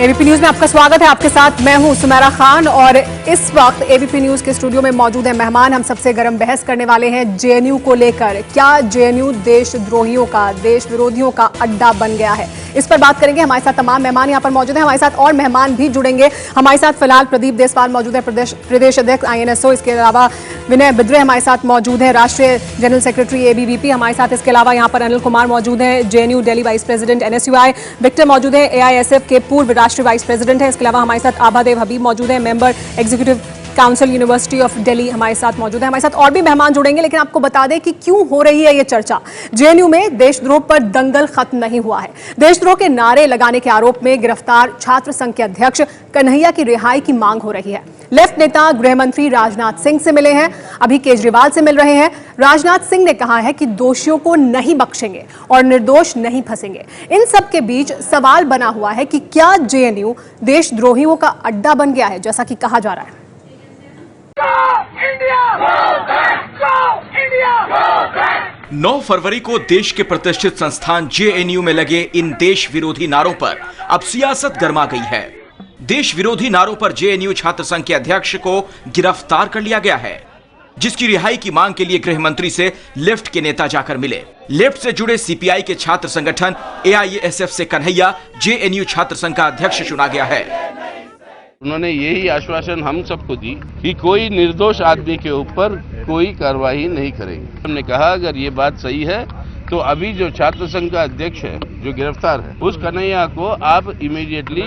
ABP news में आपका स्वागत है। आपके साथ मैं हूं सुमेरा खान और इस वक्त एबीपी न्यूज के स्टूडियो में मौजूद है मेहमान। हम सबसे गर्म बहस करने वाले हैं जेएनयू को लेकर। क्या जेएनयू देशद्रोहियों का, देश विरोधियों का अड्डा बन गया है? इस पर बात करेंगे। हमारे साथ तमाम मेहमान यहां पर मौजूद हैं। हमारे साथ और मेहमान भी जुड़ेंगे। हमारे साथ फिलहाल प्रदीप देसवाल मौजूद है, प्रदेश अध्यक्ष आईएनएसओ। इसके अलावा विनय बिद्रे हमारे साथ मौजूद है, राष्ट्रीय जनरल सेक्रेटरी एबीवीपी हमारे साथ। इसके अलावा यहां पर अनिल कुमार मौजूद हैं, JNU Delhi vice president NSUI. Victor मौजूद है, एआईएसएफ के पूर्व राष्ट्रीय वाइस प्रेसिडेंट है। इसके अलावा हमारे साथ आभादेव हबीब मौजूद है, member executive council university of Delhi हमारे साथ मौजूद है। हमारे साथ और भी मेहमान जुड़ेंगे, लेकिन आपको बता दें कि क्यों हो रही है ये चर्चा। जेएनयू में देशद्रोह पर दंगल खत्म नहीं हुआ है। देशद्रोह के नारे लगाने के आरोप में गिरफ्तार छात्र संघ के अध्यक्ष कन्हैया की रिहाई की मांग हो रही है। लेफ्ट नेता गृह मंत्री राजनाथ सिंह से मिले हैं, अभी केजरीवाल से मिल रहे हैं। राजनाथ सिंह ने कहा है कि दोषियों को नहीं बख्शेंगे और निर्दोष नहीं फंसेंगे। इन सब के बीच सवाल बना हुआ है कि क्या जेएनयू देशद्रोहियों का अड्डा बन गया है, जैसा कि कहा जा रहा है। Go India! Go back! Go India! Go back! 9 फरवरी को देश के प्रतिष्ठित संस्थान जेएनयू में लगे इन देश विरोधी नारों पर अब सियासत गर्मा गई है। देश विरोधी नारों पर जेएनयू छात्र संघ के अध्यक्ष को गिरफ्तार कर लिया गया है, जिसकी रिहाई की मांग के लिए गृह मंत्री से लेफ्ट के नेता जाकर मिले। लेफ्ट से जुड़े सीपीआई के छात्र संगठन एआईएसएफ से कन्हैया जेएनयू छात्र संघ का अध्यक्ष चुना गया है। उन्होंने यही आश्वासन हम सबको दी कि कोई निर्दोष आदमी के ऊपर कोई कार्रवाई नहीं करेंगे। हमने कहा अगर ये बात सही है तो अभी जो छात्र संघ का अध्यक्ष है जो गिरफ्तार है, उस कन्हैया को आप इमीडिएटली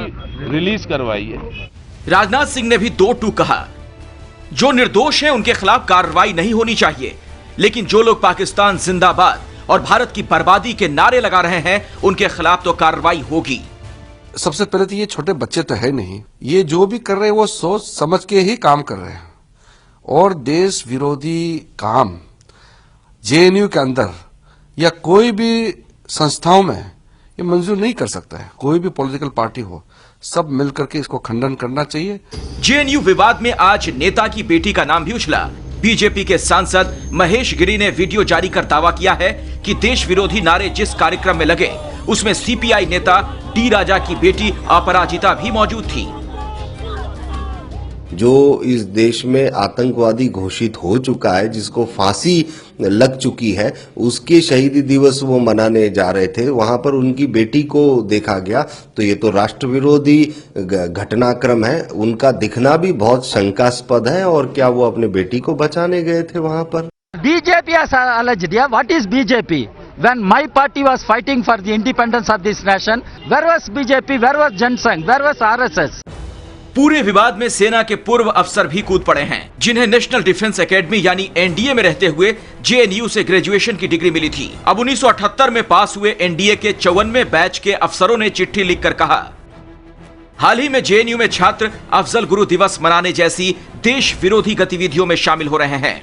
रिलीज करवाइए। राजनाथ सिंह ने भी दो टूक कहा, जो निर्दोष हैं उनके खिलाफ कार्रवाई नहीं होनी चाहिए, लेकिन जो लोग पाकिस्तान जिंदाबाद और भारत की बर्बादी के नारे लगा रहे हैं उनके खिलाफ तो कार्रवाई होगी। सबसे पहले तो ये छोटे बच्चे तो है नहीं, ये जो भी कर रहे हैं वो सोच समझ के ही काम कर रहे हैं। और देश विरोधी काम जेएनयू के अंदर या कोई भी संस्थाओं में ये मंजूर नहीं कर सकता है। कोई भी पॉलिटिकल पार्टी हो, सब मिलकर के इसको खंडन करना चाहिए। जेएनयू विवाद में आज नेता की बेटी का नाम भी उछला। बीजेपी के सांसद महेश गिरी ने वीडियो जारी कर दावा किया है कि देश विरोधी नारे जिस कार्यक्रम में लगे उसमें सीपीआई नेता डी राजा की बेटी अपराजिता भी मौजूद थी। जो इस देश में आतंकवादी घोषित हो चुका है, जिसको फांसी लग चुकी है, उसके शहीदी दिवस वो मनाने जा रहे थे, वहां पर उनकी बेटी को देखा गया, तो ये तो राष्ट्र विरोधी घटनाक्रम है। उनका दिखना भी बहुत शंकास्पद है। और क्या वो अपने बेटी को बचाने गए थे वहां पर? BJP has alleged here. What is BJP? When my party was fighting for the independence of this nation, where was BJP? Where was Jan Sangh? Where was RSS? पूरे विवाद में सेना के पूर्व अफसर भी कूद पड़े हैं, जिन्हें नेशनल डिफेंस एकेडमी यानी एनडीए में रहते हुए जेएनयू से ग्रेजुएशन की डिग्री मिली थी। अब 1978 में पास हुए एनडीए के 54वें बैच के अफसरों ने चिट्ठी लिखकर कहा, हाल ही में जेएनयू में छात्र अफजल गुरु दिवस मनाने जैसी देश विरोधी गतिविधियों में शामिल हो रहे हैं।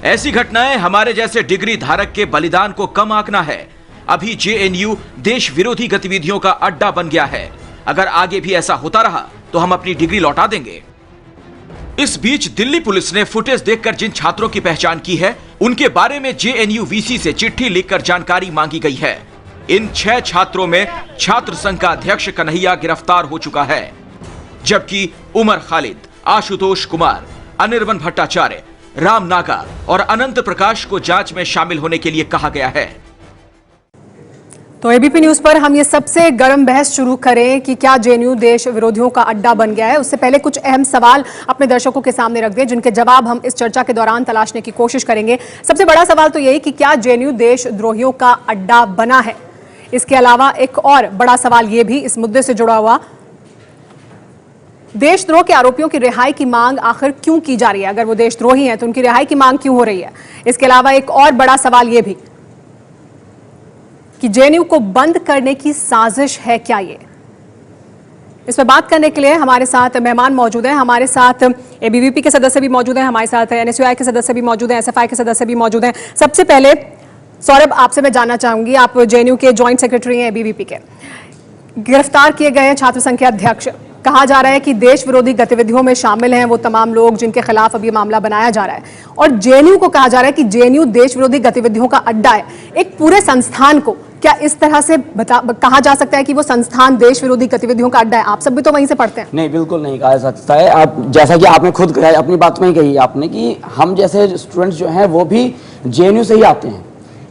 ऐसी घटनाएं हमारे जैसे डिग्री धारक के बलिदान को कम आंकना है। अभी जेएनयू देश विरोधी गतिविधियों का अड्डा बन गया है। अगर आगे भी ऐसा होता रहा तो हम अपनी डिग्री लौटा देंगे। इस बीच दिल्ली पुलिस ने फुटेज देखकर जिन छात्रों की पहचान की है, उनके बारे में जेएनयू वीसी से चिट्ठी लिखकर जानकारी मांगी गई है। इन 6 छात्रों में छात्र संघ का अध्यक्ष कन्हैया गिरफ्तार हो चुका है, जबकि उमर खालिद, आशुतोष कुमार, अनिर्बन भट्टाचार्य, राम नागा और अनंत प्रकाश को जांच में शामिल होने के लिए कहा गया है। तो एबीपी न्यूज पर हम ये सबसे गर्म बहस शुरू करें कि क्या जेएनयू देश विरोधियों का अड्डा बन गया है। उससे पहले कुछ अहम सवाल अपने दर्शकों के सामने रख दें, जिनके जवाब हम इस चर्चा के दौरान तलाशने की कोशिश करेंगे। सबसे बड़ा सवाल तो यही कि क्या जेएनयू देशद्रोहियों का अड्डा बना है। इसके अलावा एक और बड़ा सवाल ये भी इस मुद्दे से जुड़ा हुआ, देशद्रोह के आरोपियों की रिहाई की मांग आखिर क्यों की जा रही है। अगर वो देशद्रोही हैं तो उनकी रिहाई की मांग क्यों हो रही है। इसके अलावा एक और बड़ा सवाल ये भी कि जेएनयू को बंद करने की साजिश है क्या ये। इस पर बात करने के लिए हमारे साथ मेहमान मौजूद हैं। हमारे साथ एबीवीपी के सदस्य भी मौजूद हैं, हमारे साथ एनएसयूआई के सदस्य भी मौजूद हैं, एसएफआई के सदस्य भी मौजूद हैं। सबसे पहले सौरभ, आपसे मैं जानना चाहूंगी, आप जेएनयू के ज्वाइंट सेक्रेटरी हैं एबीवीपी के। गिरफ्तार किए गए छात्र संघ के अध्यक्ष, कहा जा रहा है कि देश विरोधी गतिविधियों में शामिल हैं वो तमाम लोग जिनके खिलाफ अभी मामला बनाया जा रहा है, और जेएनयू को कहा जा रहा है कि जेएनयू देश विरोधी गतिविधियों का अड्डा है। एक पूरे संस्थान को क्या इस तरह से कहा जा सकता है कि वो संस्थान देश विरोधी गतिविधियों का अड्डा है? आप सब भी तो वहीं से पढ़ते हैं। नहीं, बिल्कुल नहीं कहा जा सकता है। आप जैसा कि आपने खुद कहा, अपनी बात में ही कही आपने कि हम जैसे स्टूडेंट्स जो हैं वो भी जेएनयू से ही आते हैं।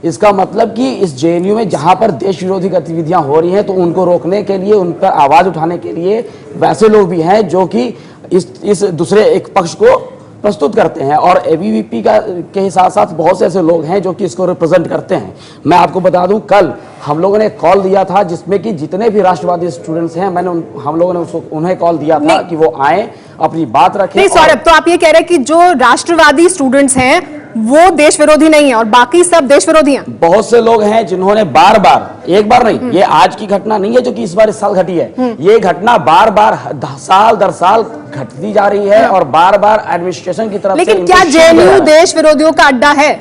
इसका मतलब कि इस जेएनयू में जहां पर देश विरोधी गतिविधियां हो रही हैं तो उनको रोकने के लिए, उन पर आवाज उठाने के लिए वैसे लोग भी हैं जो कि इस दूसरे एक पक्ष को प्रस्तुत करते हैं। और एबीवीपी के साथ साथ बहुत से ऐसे लोग हैं जो कि इसको रिप्रेजेंट करते हैं। मैं आपको बता दूं, कल हम लोगों ने कॉल दिया था जिसमें कि जितने भी राष्ट्रवादी स्टूडेंट्स हैं, हम लोगों ने उन्हें कॉल दिया था कि वो आए, अपनी बात रखें। नहीं सौरभ, तो आप ये कह रहे हैं कि जो राष्ट्रवादी स्टूडेंट्स हैं वो देश विरोधी नहीं है और बाकी सब देश विरोधी हैं? बहुत से लोग हैं जिन्होंने बार बार, एक बार नहीं, ये आज की घटना नहीं है जो कि इस साल घटी है, ये घटना बार बार साल दर साल घटती जा रही है और बार बार एडमिनिस्ट्रेशन की तरफ से। लेकिन क्या जेएनयू देश विरोधियों का अड्डा है?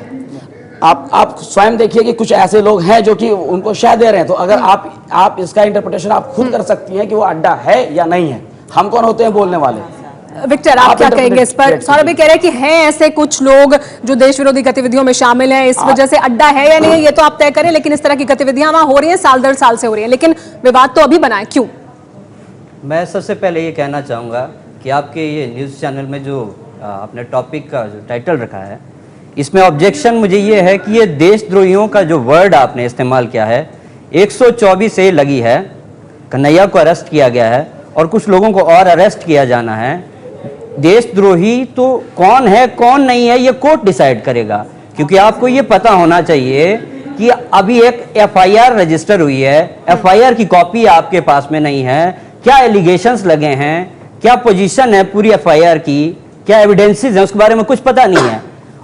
आप स्वयं देखिए कि कुछ ऐसे लोग हैं जो कि उनको शह दे रहे हैं। तो अगर आप इसका इंटरप्रिटेशन आप खुद कर सकती हैं कि वो अड्डा है या नहीं है। हम कौन होते हैं बोलने वाले? विक्टर, आप क्या कहेंगे इस पर? सौरभ भी कह रहे हैं कि हैं ऐसे कुछ लोग जो देश विरोधी गतिविधियों में शामिल हैं, इस वजह से अड्डा है या नहीं है ये तो आप तय करें, लेकिन इस तरह की गतिविधियां वहां हो रही हैं, साल दर साल से हो रही हैं, लेकिन विवाद तो अभी बना है, क्यों? मैं सबसे पहले ये कहना चाहूँगा कि आपके ये न्यूज़ चैनल में जो आपने टॉपिक का जो टाइटल रखा है, इसमें ऑब्जेक्शन मुझे ये है कि ये देशद्रोहियों का जो वर्ड आपने इस्तेमाल किया है, 124 से लगी है, कन्हैया को अरेस्ट किया गया है और कुछ लोगों को और अरेस्ट किया जाना है। देशद्रोही तो कौन है कौन नहीं है ये कोर्ट डिसाइड करेगा, क्योंकि आपको ये पता होना चाहिए कि अभी एक एफआईआर रजिस्टर हुई है, एफआईआर की कॉपी आपके पास में नहीं है, क्या एलिगेशंस लगे हैं, क्या पोजीशन है पूरी एफआईआर की, क्या एविडेंसेस हैं, उसके बारे में कुछ पता नहीं है।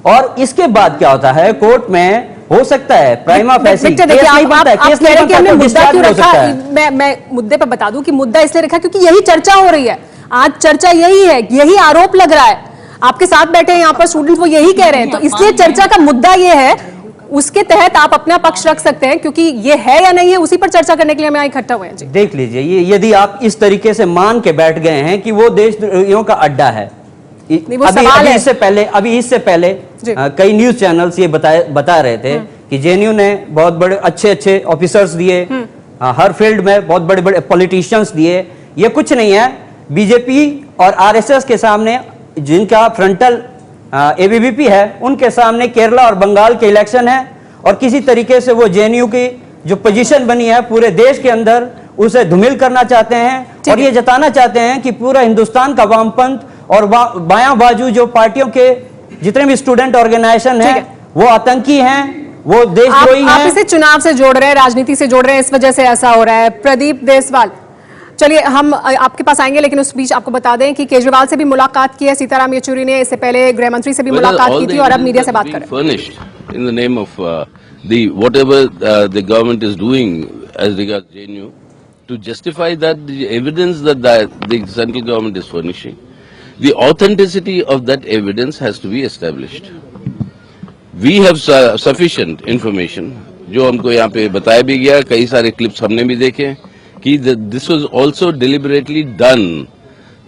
और इसके बाद क्या होता है, कोर्ट में हो सकता है प्राइमा फेसी केस नहीं बनता है, केस नहीं बनता तो डिस्चार्ज हो सकता है। मैं मुद्दे पर बता दूं कि मुद्दा इसलिए रखा क्योंकि यही चर्चा हो रही है आज, चर्चा यही है, यही आरोप लग रहा है। आपके साथ बैठे हैं यहाँ पर स्टूडेंट्स, वो यही कह रहे हैं, तो इसलिए चर्चा का मुद्दा ये है, उसके तहत आप अपना पक्ष रख सकते हैं, क्योंकि ये है या नहीं है उसी पर चर्चा करने के लिए हम यहाँ इकट्ठा हुए हैं। जी देख लीजिए, ये यदि आप इस तरीके से मान के बैठ गए हैं कि वो देशद्रोहियों का अड्डा है, अभी इससे पहले कई न्यूज चैनल्स ये बता रहे थे कि जेएनयू ने बहुत बड़े अच्छे ऑफिसर्स दिए, हर फील्ड में बहुत बड़े बड़े पॉलिटिशियंस दिए। ये कुछ नहीं है, बीजेपी और आरएसएस के सामने, जिनका फ्रंटल एबीवीपी है, उनके सामने केरला और बंगाल के इलेक्शन है और किसी तरीके से वो जेएनयू की जो पोजीशन बनी है पूरे देश के अंदर उसे धूमिल करना चाहते हैं और ये जताना चाहते हैं कि पूरा हिंदुस्तान का वामपंथ और बायां बाजू जो पार्टियों के जितने भी स्टूडेंट ऑर्गेनाइजेशन है वो आतंकी हैं, वो देशद्रोही हैं। आप इसे चुनाव से जोड़ रहे हैं, राजनीति से जोड़ रहे हैं, इस वजह से ऐसा हो रहा है। प्रदीप देसवाल, चलिए हम आपके पास आएंगे, लेकिन उस बीच आपको बता दें कि केजरीवाल से भी मुलाकात की है सीताराम येचुरी ने, इससे पहले गृह मंत्री से भी मुलाकात की थी और अब मीडिया से बात कर रहे हैं। In the name of whatever the government is doing as regards JNU, to justify that the evidence that the central government is furnishing, the authenticity of that evidence has to be established. We have sufficient information, जो हमको यहाँ पे बताया भी गया, कई सारे clips हमने भी देखे कि this was also deliberately done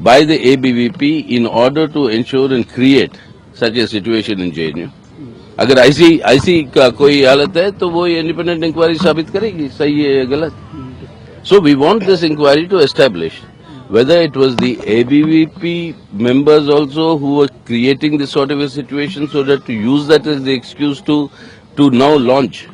by the ABVP in order to ensure and create such a situation in JNU. अगर ऐसी का कोई हालत है तो वो इंडिपेंडेंट इंक्वायरी साबित करेगी सही है या गलत। So we want this inquiry to establish whether it was the ABVP members also who were creating this sort of a situation so that to use that as the excuse to now launch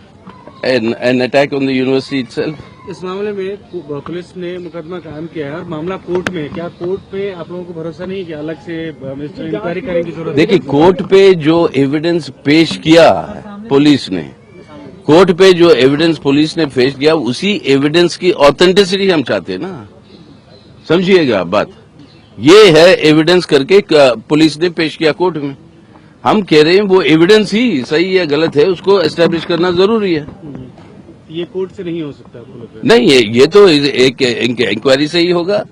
an attack on the university itself. इस मामले में police ने मुकदमा कायम किया है और मामला कोर्ट में, क्या कोर्ट पे आप लोगों को भरोसा नहीं कि अलग से इंक्वायरी करने की जरूरत? देखिए, कोर्ट पे जो एविडेंस पेश किया पुलिस ने, कोर्ट पे जो एविडेंस पुलिस ने पेश किया उसी एविडेंस की ऑथेंटिसिटी हम चाहते हैं ना, समझिएगा बात। ये है एविडेंस करके पुलिस ने पेश किया कोर्ट में, हम कह रहे हैं वो एविडेंस ही सही है गलत है उसको एस्टेब्लिश करना जरूरी है। ये कोर्ट से नहीं हो सकता? नहीं, ये तो एक इंक्वायरी से ही होगा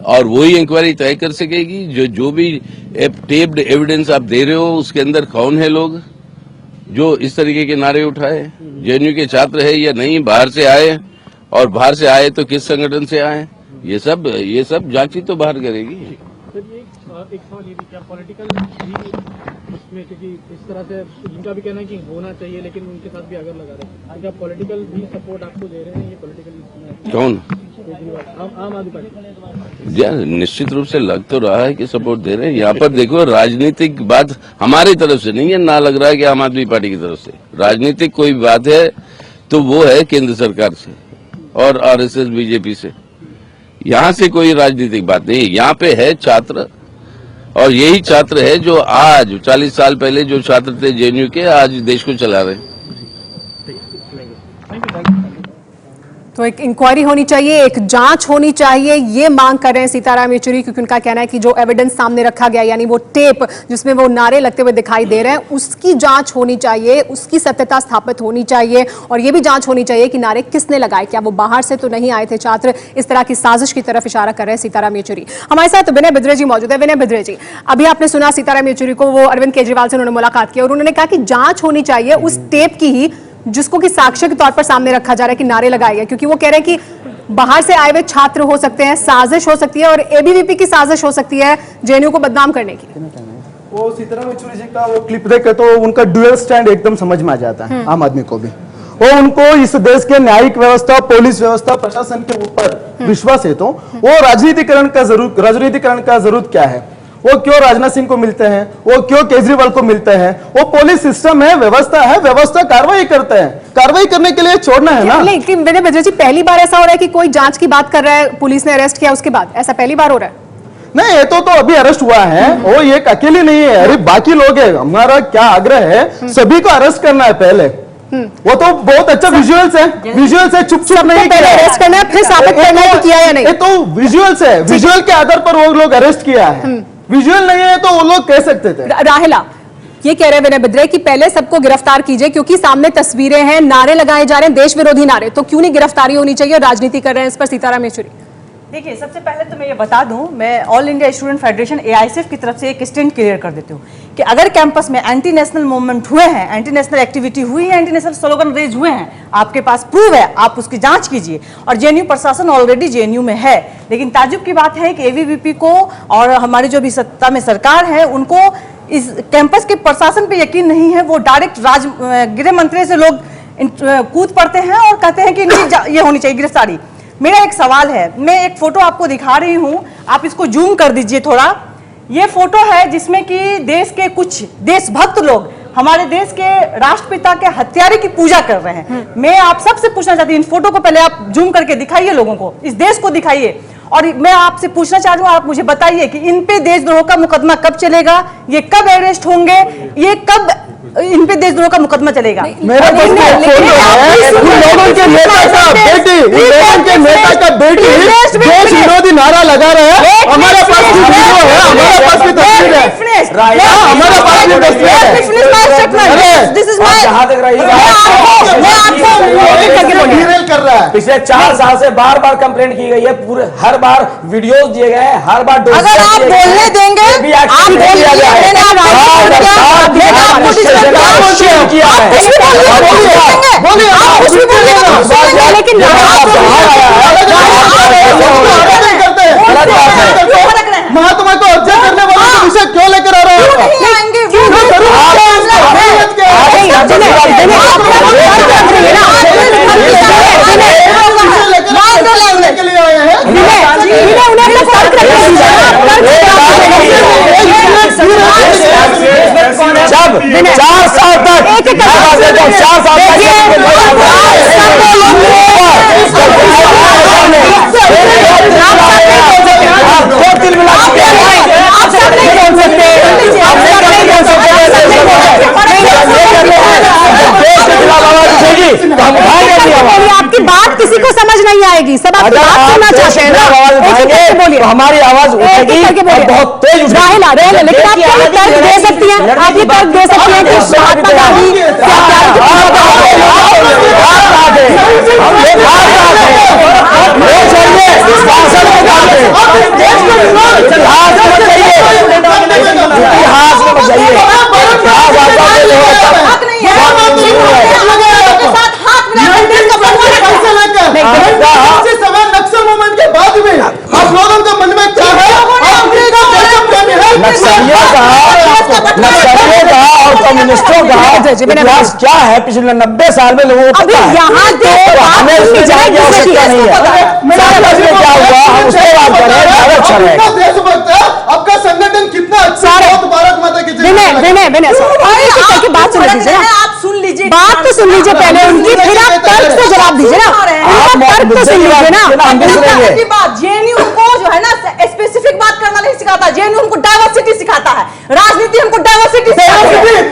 और वही इंक्वायरी तय कर सकेगी जो भी टेप्ड एविडेंस आप दे रहे हो उसके अंदर कौन है लोग जो इस तरीके के नारे उठाए, जेएनयू के छात्र है या नहीं, बाहर से आए और बाहर से आए तो किस संगठन से आए, ये सब जांच ही तो बाहर करेगी। एक सवाल ये भी, क्या पॉलिटिकल में, क्योंकि इस तरह से जिनका भी कहना है कि होना चाहिए लेकिन उनके साथ भी अगर लगा रहे हैं, क्या पॉलिटिकल भी सपोर्ट आपको दे रहे हैं? ये पॉलिटिकल कौन? केजरीवाल, आम आदमी पार्टी। यार निश्चित रूप से लग तो रहा है कि सपोर्ट दे रहे हैं। यहाँ पर देखो, राजनीतिक बात हमारी तरफ से नहीं है, ना लग रहा है कि आम आदमी पार्टी की तरफ से। राजनीतिक कोई बात है तो वो है केंद्र सरकार से और आरएसएस बीजेपी से। यहाँ से कोई राजनीतिक बात नहीं है। यहाँ पे है छात्र, और यही छात्र है जो आज 40 साल पहले जो छात्र थे जेएनयू के, आज देश को चला रहे हैं। तो एक इंक्वायरी होनी चाहिए, एक जांच होनी चाहिए, ये मांग कर रहे हैं सीताराम येचुरी, क्योंकि उनका कहना है कि जो एविडेंस सामने रखा गया, यानी वो टेप जिसमें वो नारे लगते हुए दिखाई दे रहे हैं, उसकी जांच होनी चाहिए, उसकी सत्यता स्थापित होनी चाहिए। और ये भी जांच होनी चाहिए कि नारे किसने लगाए, क्या वो बाहर से तो नहीं आए थे छात्र। इस तरह की साजिश की तरफ इशारा कर रहे हैं सीताराम येचुरी। हमारे साथ विनय बिद्रे जी मौजूद है। विनय बिद्रे जी, अभी आपने सुना सीताराम येचुरी को, वो अरविंद केजरीवाल से उन्होंने मुलाकात की और उन्होंने कहा कि जांच होनी चाहिए उस टेप की ही जिसको कि साक्ष्य के तौर पर सामने रखा जा रहा है कि नारे लगाए गए, क्योंकि वो कह रहे हैं कि बाहर से आए हुए छात्र हो सकते हैं, साजिश हो सकती है और एबीवीपी की साजिश हो सकती है जेएनयू को बदनाम करने की। वो सीताराम येचुरी जी का वो क्लिप देखे तो उनका ड्यूअल स्टैंड एकदम समझ में आ जाता है आम आदमी को भी। वो उनको इस देश के न्यायिक व्यवस्था, पुलिस व्यवस्था, प्रशासन के ऊपर विश्वास है, तो वो राजनीतिकरण का जरूरत क्या है? वो क्यों राजनाथ सिंह को मिलते हैं, वो क्यों केजरीवाल को मिलते हैं? वो पुलिस सिस्टम है, व्यवस्था कार्रवाई करते हैं, कार्रवाई करने के लिए छोड़ना है ना। लेकिन विनय बिद्रे जी, पहली बार ऐसा हो रहा है कि कोई जांच की बात कर रहा है, पुलिस ने अरेस्ट किया, उसके बाद ऐसा पहली बार हो रहा है? नहीं, ये तो अभी अरेस्ट हुआ है, वो एक अकेले नहीं है, अरे बाकी लोग है। हमारा क्या आग्रह है, सभी को अरेस्ट करना है पहले। वो तो बहुत अच्छा विजुअल्स है, चुप नहीं पहले अरेस्ट करना है, फिर साबित करना है कि किया या नहीं। ये तो विजुअल्स है, विजुअल के आधार पर वो लोग अरेस्ट किया है। विजुअल नहीं है तो वो लोग कह सकते थे। राहिला ये कह रहे हैं विनय बिद्रे कि पहले सबको गिरफ्तार कीजिए, क्योंकि सामने तस्वीरें हैं, नारे लगाए जा रहे हैं, देश विरोधी नारे, तो क्यों नहीं गिरफ्तारी होनी चाहिए और राजनीति कर रहे हैं इस पर सीताराम येचुरी? देखिए, सबसे पहले तो मैं ये बता दूं, मैं all India student federation AISF की तरफ से एक स्टैंड क्लियर कर देती हूँ कि अगर कैंपस में एंटी नेशनल मूवमेंट हुए हैं, एंटी नेशनल एक्टिविटी हुई है, एंटी नेशनल स्लोगन रेज हुए हैं, आपके पास प्रूव है, आप उसकी जांच कीजिए। और जेएनयू प्रशासन ऑलरेडी जेएनयू में है, लेकिन ताज्जुब की बात है कि एबीवीपी को और हमारी जो भी सत्ता में सरकार है उनको इस कैंपस के प्रशासन पे यकीन नहीं है। वो डायरेक्ट गृह मंत्री से लोग कूद पड़ते हैं और कहते हैं कि ये होनी चाहिए गिरफ्तारी। मेरा एक सवाल है, मैं एक फोटो आपको दिखा रही हूं, आप इसको जूम कर दीजिए थोड़ा। ये फोटो है जिसमें कि देश के कुछ देशभक्त लोग हमारे देश के राष्ट्रपिता के हत्यारे की पूजा कर रहे हैं। मैं आप सबसे पूछना चाहती हूँ, इन फोटो को पहले आप जूम करके दिखाइए, लोगों को, इस देश को दिखाइए, और मैं आपसे पूछना चाहती हूँ, आप मुझे बताइए कि इन पे देशद्रोह का मुकदमा कब चलेगा, ये कब अरेस्ट होंगे, ये कब इन पे देशद्रोह का मुकदमा चलेगा? मेरे पास लोगों के नेता का बेटी देश विरोधी नारा लगा रहे हैं। हमारे पास भी वीडियो है, हमारे पास भी तस्वीर है, हमारे पास भी तस्वीर कर रहा है। पिछले 4 साल से बार बार कंप्लेंट की गई है, पूरे हर बार वीडियोस दिए गए हैं, हर बार अगर आप बोलने देंगे, लेकिन महात्मा को हत्या करने वालों को विषय क्यों लेकर आ रहे हो? जब 4 साल तक आपकी बात किसी को समझ नहीं आएगी, सब आपकी बात सुनना चाहते हैं ना, बोलिए, हमारी आवाज उठेगी बहुत तेज उठेगी। लेकिन आप क्या तर्क दे सकती हैं, आप ये तर्क दे सकती हैं कि महात्मा नक्सल मूवमेंट के बाद में आप लोगों के मन में क्या है? नक्सलियों का भेजिए, मैंने इतिहास क्या है पिछले 90 साल में लोगों को पता है। यहाँ तो हमें उसमें जाने की आवश्यकता नहीं है। साल में क्या हुआ हम उसके बात करें, ज्यादा अच्छा रहेगा। देशभक्त है, आपका संगठन कितना अच्छा है, भारत माता की जय। बात सुन लीजिए, आप सुन लीजिए, बात तो सुन लीजिए पहले उनकी, फिर आप तर्क से जवाब दीजिए ना, तर्क तो सुन लीजिए ना। जेएनयू को जो है ना स्पेसिफिक बात करना नहीं सिखाता, जेएनयू हमको डाइवर्सिटी सिखाता है, राजनीति हमको डाइवर्सिटी सिखाती है।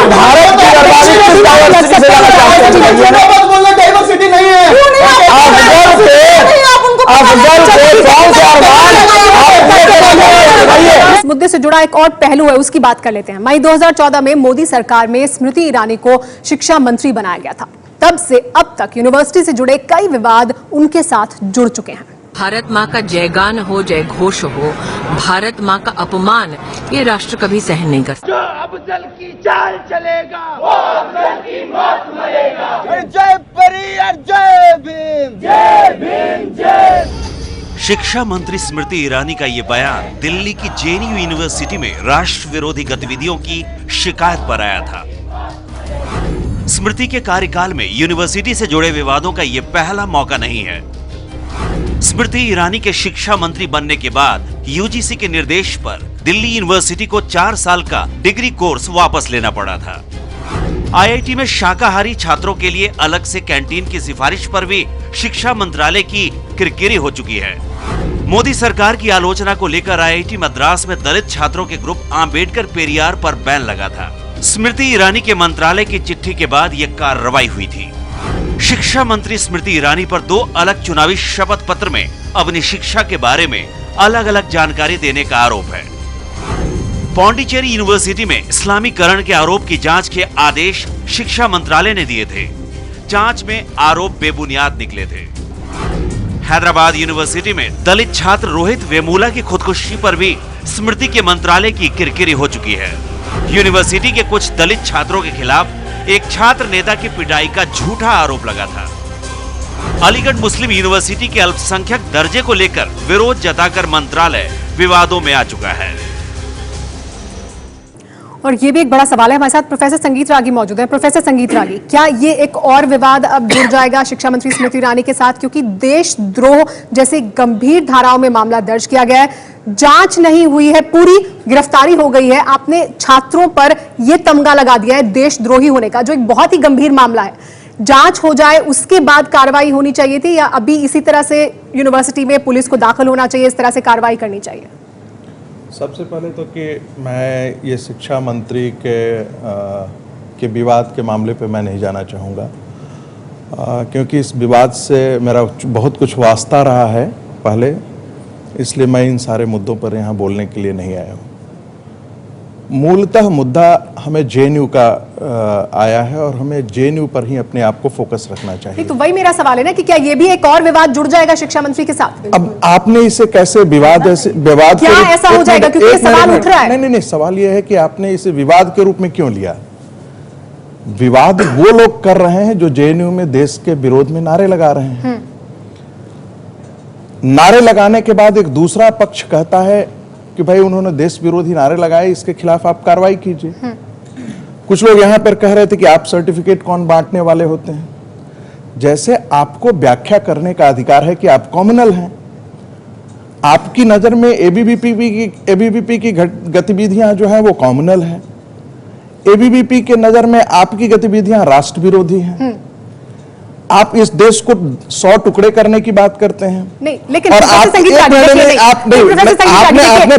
भारत की बर्बादी किस डाइवर्सिटी से लाना चाहते हैं? बोलना डाइवर्सिटी नहीं है। इस मुद्दे से जुड़ा एक और पहलू है, उसकी बात कर लेते हैं। मई 2014 में मोदी सरकार में स्मृति ईरानी को शिक्षा मंत्री बनाया गया था। तब से अब तक यूनिवर्सिटी से जुड़े कई विवाद उनके साथ जुड़ चुके हैं। भारत माँ का जयगान हो, जय घोष हो, भारत माँ का अपमान ये राष्ट्र कभी सहन नहीं कर सकता। जो अफजल की चाल चलेगा वो अफजल की मौत मरेगा। जय परी और जय भीम, जय भीम, जय। शिक्षा मंत्री स्मृति ईरानी का ये बयान दिल्ली की जेएनयू यूनिवर्सिटी में राष्ट्र विरोधी गतिविधियों की शिकायत पर आया था। स्मृति के कार्यकाल में यूनिवर्सिटी से जुड़े विवादों का ये पहला मौका नहीं है। स्मृति ईरानी के शिक्षा मंत्री बनने के बाद यूजीसी के निर्देश पर दिल्ली यूनिवर्सिटी को 4 साल का डिग्री कोर्स वापस लेना पड़ा था। आईआईटी में शाकाहारी छात्रों के लिए अलग से कैंटीन की सिफारिश पर भी शिक्षा मंत्रालय की किरकिरी हो चुकी है। मोदी सरकार की आलोचना को लेकर आईआईटी मद्रास में दलित छात्रों के ग्रुप आम्बेडकर पेरियार पर बैन लगा था। स्मृति ईरानी के मंत्रालय की चिट्ठी के बाद यह कार्रवाई हुई थी। शिक्षा मंत्री स्मृति ईरानी पर 2 अलग चुनावी शपथ पत्र में अपनी शिक्षा के बारे में अलग अलग जानकारी देने का आरोप है। पौंडीचेरी यूनिवर्सिटी में इस्लामीकरण के आरोप की जांच के आदेश शिक्षा मंत्रालय ने दिए थे। जांच में आरोप बेबुनियाद निकले थे। हैदराबाद यूनिवर्सिटी में दलित छात्र रोहित वेमुला की खुदकुशी पर भी स्मृति के मंत्रालय की किरकिरी हो चुकी है। यूनिवर्सिटी के कुछ दलित छात्रों के खिलाफ एक छात्र नेता की पिटाई का झूठा आरोप लगा था। अलीगढ़ मुस्लिम यूनिवर्सिटी के अल्पसंख्यक दर्जे को लेकर विरोध जताकर मंत्रालय विवादों में आ चुका है। और ये भी एक बड़ा सवाल है। हमारे साथ प्रोफेसर संगीत रागी मौजूद है। प्रोफेसर संगीत रागी, क्या ये एक और विवाद अब जुड़ जाएगा शिक्षा मंत्री स्मृति ईरानी के साथ, क्योंकि देशद्रोह जैसे गंभीर धाराओं में मामला दर्ज किया गया है, जांच नहीं हुई है, पूरी गिरफ्तारी हो गई है, आपने छात्रों पर यह तमगा लगा दिया है देशद्रोही होने का, जो एक बहुत ही गंभीर मामला है। जांच हो जाए उसके बाद कार्रवाई होनी चाहिए थी, या अभी इसी तरह से यूनिवर्सिटी में पुलिस को दाखिल होना चाहिए, इस तरह से कार्रवाई करनी चाहिए? सबसे पहले तो कि मैं ये शिक्षा मंत्री के विवाद के मामले पे मैं नहीं जाना चाहूँगा, क्योंकि इस विवाद से मेरा बहुत कुछ वास्ता रहा है पहले, इसलिए मैं इन सारे मुद्दों पर यहाँ बोलने के लिए नहीं आया हूँ। मूलतः मुद्दा हमें जेएनयू का आया है और हमें जेएनयू पर ही अपने आप को फोकस रखना चाहिए। तो वही मेरा सवाल है ना कि क्या ये भी एक और विवाद जुड़ जाएगा शिक्षा मंत्री के साथ? अब आपने इसे कैसे विवाद क्या ऐसा हो जाएगा, क्योंकि ये सवाल उठ रहा है। नहीं, सवाल ये है कि आपने इसे विवाद के रूप में क्यों लिया? विवाद वो लोग कर रहे हैं जो जेएनयू में देश के विरोध में नारे लगा रहे हैं। नारे लगाने के बाद एक दूसरा पक्ष कहता है कि भाई उन्होंने देश विरोधी नारे लगाए, इसके खिलाफ आप कार्रवाई कीजिए। कुछ लोग यहां पर कह रहे थे कि आप सर्टिफिकेट कौन बांटने वाले होते हैं। जैसे आपको व्याख्या करने का अधिकार है कि आप कॉमनल हैं, आपकी नजर में एबीवीपी की गतिविधियां जो है वो कॉमनल है, एबीवीपी के नजर में आपकी गतिविधियां राष्ट्र विरोधी हैं। आप इस देश को 100 टुकड़े करने की बात करते हैं। नहीं, लेकिन और आपने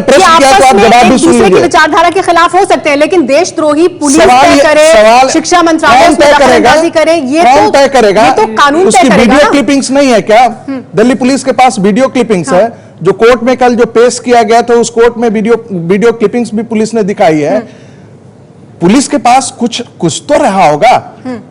प्रश्न किया तो आप जवाब भी सुन लीजिए। विचारधारा के खिलाफ हो सकते हैं, लेकिन देशद्रोही पुलिस तय करे, शिक्षा मंत्रालय तय करेगा, ये तो तय करेगा, ये तो कानून उसकी तय करेगा। वीडियो क्लिपिंग्स नहीं है क्या? दिल्ली पुलिस के पास वीडियो क्लिपिंग्स है, जो कोर्ट में कल जो पेश किया गया था उस कोर्ट में वीडियो क्लिपिंग्स भी पुलिस ने दिखाई है। पुलिस के पास कुछ तो रहा होगा।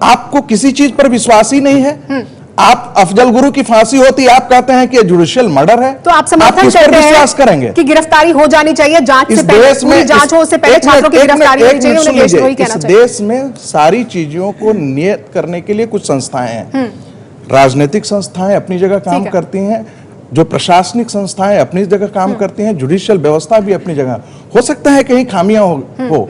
आपको किसी चीज पर विश्वास ही नहीं है। आप अफजल गुरु की फांसी होती, आप कहते हैं कि जुडिशियल मर्डर है, तो आप समर्थन किस पर विश्वास करेंगे? कि गिरफ्तारी हो जानी चाहिए, जांच से पहले, पूरी जांच हो उससे पहले छात्रों की गिरफ्तारी होनी चाहिए, उन्हें देशद्रोही कहना चाहिए। देश में सारी चीजों को नियत करने के लिए कुछ संस्थाएं हैं। राजनीतिक संस्थाएं अपनी जगह काम करती हैं, जो प्रशासनिक संस्थाएं अपनी जगह काम करती हैं, जुडिशियल व्यवस्था भी अपनी जगह। हो सकता है कहीं खामियां हो,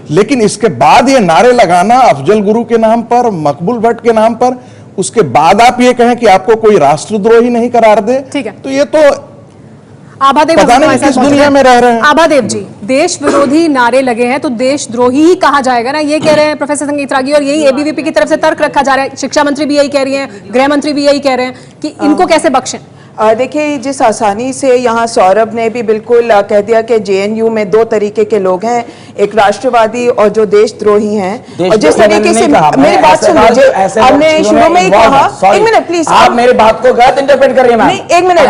लेकिन इसके बाद ये नारे लगाना अफजल गुरु के नाम पर, मकबूल भट्ट के नाम पर, उसके बाद आप ये कहें कि आपको कोई राष्ट्रद्रोही नहीं करार दे, ठीक है, तो ये तो आभादेव पता नहीं किस दुनिया में रह रहे हैं। आभादेव जी, देश विरोधी नारे लगे हैं तो देशद्रोही ही कहा जाएगा ना, ये कह रहे हैं प्रोफेसर संगीत रागी, और यही एबीवीपी की तरफ से तर्क रखा जा रहा है। शिक्षा मंत्री भी यही कह रही हैं, गृह मंत्री भी यही कह रहे हैं कि इनको कैसे बख्शें। देखिए, जिस आसानी से यहाँ सौरभ ने भी बिल्कुल कह दिया कि जेएनयू में दो तरीके के लोग हैं, एक राष्ट्रवादी और जो देशद्रोही हैं। और जिस तरीके से मेरी बात सुन लीजिए, हमने शुरू में ही कहा, एक मिनट प्लीज, आप मेरी बात को गलत इंटरप्रेट कर रही हैं। नहीं, एक मिनट,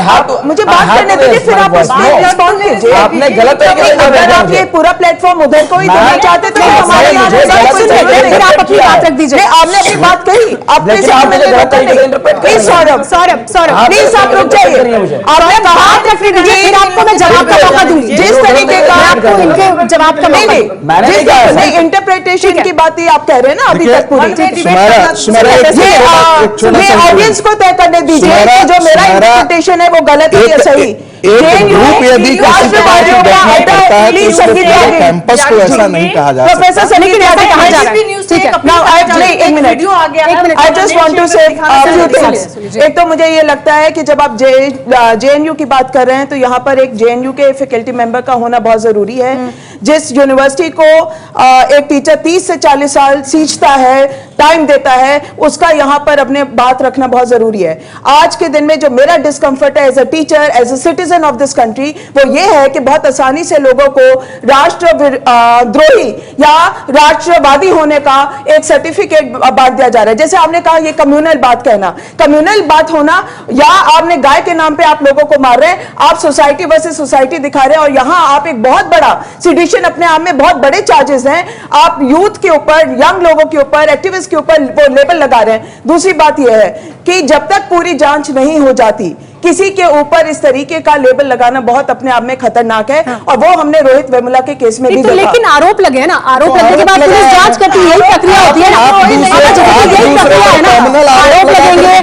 मुझे बात करने दीजिए, फिर आप रिस्पॉन्ड कीजिए। आपने गलत तरीके से, अगर आप ये पूरा प्लेटफॉर्म उधर को ही देना चाहते तो हमारे यहाँ आप अपनी बात रख दीजिए। आपने अपनी बात कही, आपने प्लीज सौरभ प्लीज आप रुक जाइए। आपने बात रख दीजिए, फिर आपको मैं जवाब का मौका दूंगी। जिस तरीके का आपको इनके जवाब का मौका नहीं, इंटरप्रिटेशन की बात ही आप कह रहे हैं ना अभी तक पूरी। ऑडियंस को तय करने दीजिए कि जो मेरा इंटरप्रिटेशन है वो गलत है या सही। ग्रुप यदि किसी प्रकार से बैठना पड़ता है तो उसके पूरे कैंपस को ऐसा नहीं कहा जा सकता। प्रोफेसर संगीत रागी कहा जा रहा है, ठीक है। नाउ एक minute, I just want to say few things. एक तो मुझे ये लगता है कि जब आप जेएनयू की बात कर रहे हैं तो यहाँ पर एक जेएनयू के फैकल्टी मेंबर का होना बहुत जरूरी है। जिस यूनिवर्सिटी को एक टीचर 30 से 40 साल सींचता है, टाइम देता है, उसका यहाँ पर अपने बात रखना बहुत जरूरी है। आज के दिन में जो मेरा डिस्कम्फर्ट है as a teacher, as a citizen of this country, वो ये है कि बहुत आसानी से लोगों को राष्ट्रद्रोही या राष्ट्रवादी होने का एक सर्टिफिकेट बांट दिया जा रहा है। जैसे आपने कहा ये कम्युनल बात कहना, कम्युनल बात होना, या आपने गाय के नाम पे आप लोगों को मार रहे हैं, आप सोसाइटी वर्सेस सोसाइटी दिखा रहे हैं, और यहां आप एक बहुत बड़ा सिडिशन, अपने आप में बहुत बड़े चार्जेस हैं, आप यूथ के ऊपर, यंग लोगों के ऊपर, एक्टिविस्ट के ऊपर वो लेबल लगा रहे हैं। दूसरी बात यह है कि जब तक पूरी जांच नहीं हो जाती, किसी के ऊपर इस तरीके का लेबल लगाना बहुत अपने आप में खतरनाक है। और वो हमने रोहित वेमुला के केस में भी देखा। लेकिन आरोप लगे हैं ना, आरोप लगने के बाद पुलिस जांच करती है, यही प्रक्रिया होती है ना, यही प्रक्रिया है ना। आरोप लगेंगे,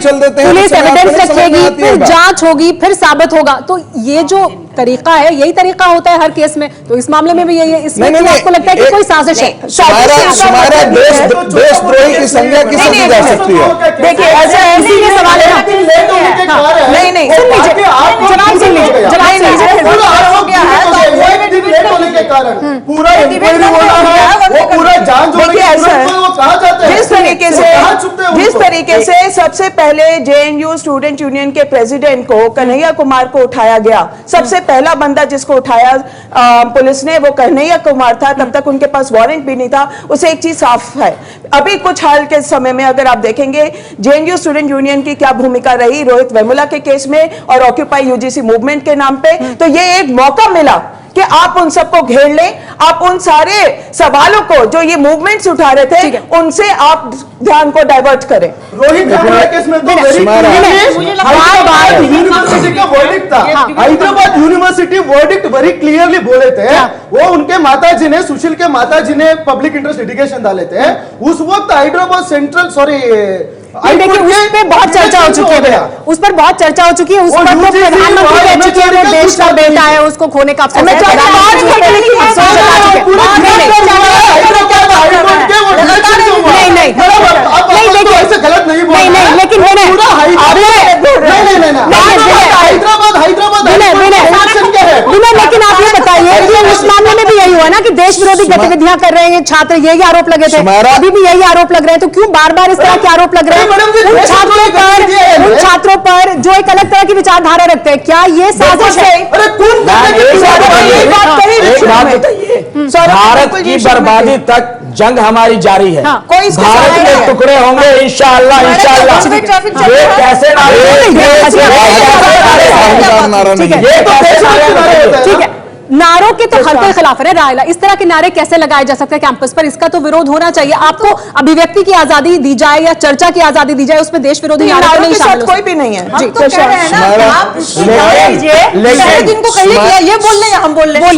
पुलिस एविडेंस रखेगी, फिर जांच होगी, फिर साबित होगा। तो ये जो तरीका है, यही तरीका होता है हर केस में, तो इस मामले में भी यही है। इसमें आपको लगता है कि कोई साजिश है? देशद्रोही की संज्ञा किसे दी जा सकती है? देखिए, ऐसा इसीलिए सवाल है ना। नहीं, सुन लीजिए, जवाब सुन लीजिए, जवाब लीजिए। पूरा हो गया है तो लेट होने के कारण पूरा इंक्वायरी होना है, वो पूरा जांच होने के कारण वो कहा जाता है। जिस तरीके से सबसे पहले जेएनयू स्टूडेंट यूनियन के प्रेसिडेंट को, कन्हैया कुमार को उठाया गया, सबसे पहला बंदा जिसको उठाया पुलिस ने वो कन्हैया कुमार था। तब तक उनके पास वारंट भी नहीं था। उसे एक चीज साफ है, अभी कुछ हाल के समय में अगर आप देखेंगे जेएनयू स्टूडेंट यूनियन की क्या भूमिका रही रोहित वेमुला के केस में और ऑक्यूपाई यूजीसी मूवमेंट के नाम पे, तो ये एक मौका मिला कि आप उन सबको घेर लें, आप उन सारे सवालों को जो ये मूवमेंट्स उठा रहे थे उनसे आप ध्यान को डाइवर्ट करें। रोहित वेमुला केस में तो यूनिवर्सिटी का वर्डिक्ट था, Hyderabad university verdict very clearly बोले थे। वो उनके माताजी ने, सुशील के माताजी ने पब्लिक इंटरेस्ट लिटिगेशन डाले थे। उस वक्त हैदराबाद सेंट्रल, देखिए उस पर बहुत चर्चा हो चुकी है, उस पर बहुत चर्चा हो चुकी है, उस पर तो प्रधानमंत्री कह चुके हैं वो देश का बेटा है, उसको खोने का अफसोस है। लेकिन आप ये बताइए कि उस मामले में भी यही हुआ ना कि देश विरोधी गतिविधियां कर रहे हैं छात्र, यही आरोप लगे थे, अभी भी यही आरोप लग रहे हैं। तो क्यों बार बार इस तरह के आरोप लग रहे हैं उन छात्रों पर जो एक अलग तरह की विचारधारा रखते हैं? क्या ये साजिश है? भारत की बर्बादी तक जंग हमारी जारी है। कोई भारत के टुकड़े होंगे इंशाअल्लाह, इंशाअल्लाह। ये कैसे ठीक है, नारों के तो हर कोई खिलाफ है। रायला, इस तरह के नारे कैसे लगाए जा सकते हैं कैंपस पर? इसका तो विरोध होना चाहिए। आपको अभिव्यक्ति की आजादी दी जाए या चर्चा की आजादी दी जाए, उसमें देश विरोधी नारों नहीं शामिल, कोई भी नहीं है। जी, तो कह रहे हैं ना आप जिनको कहिए ये बोल रहे हैं, हम बोल रहे हैं।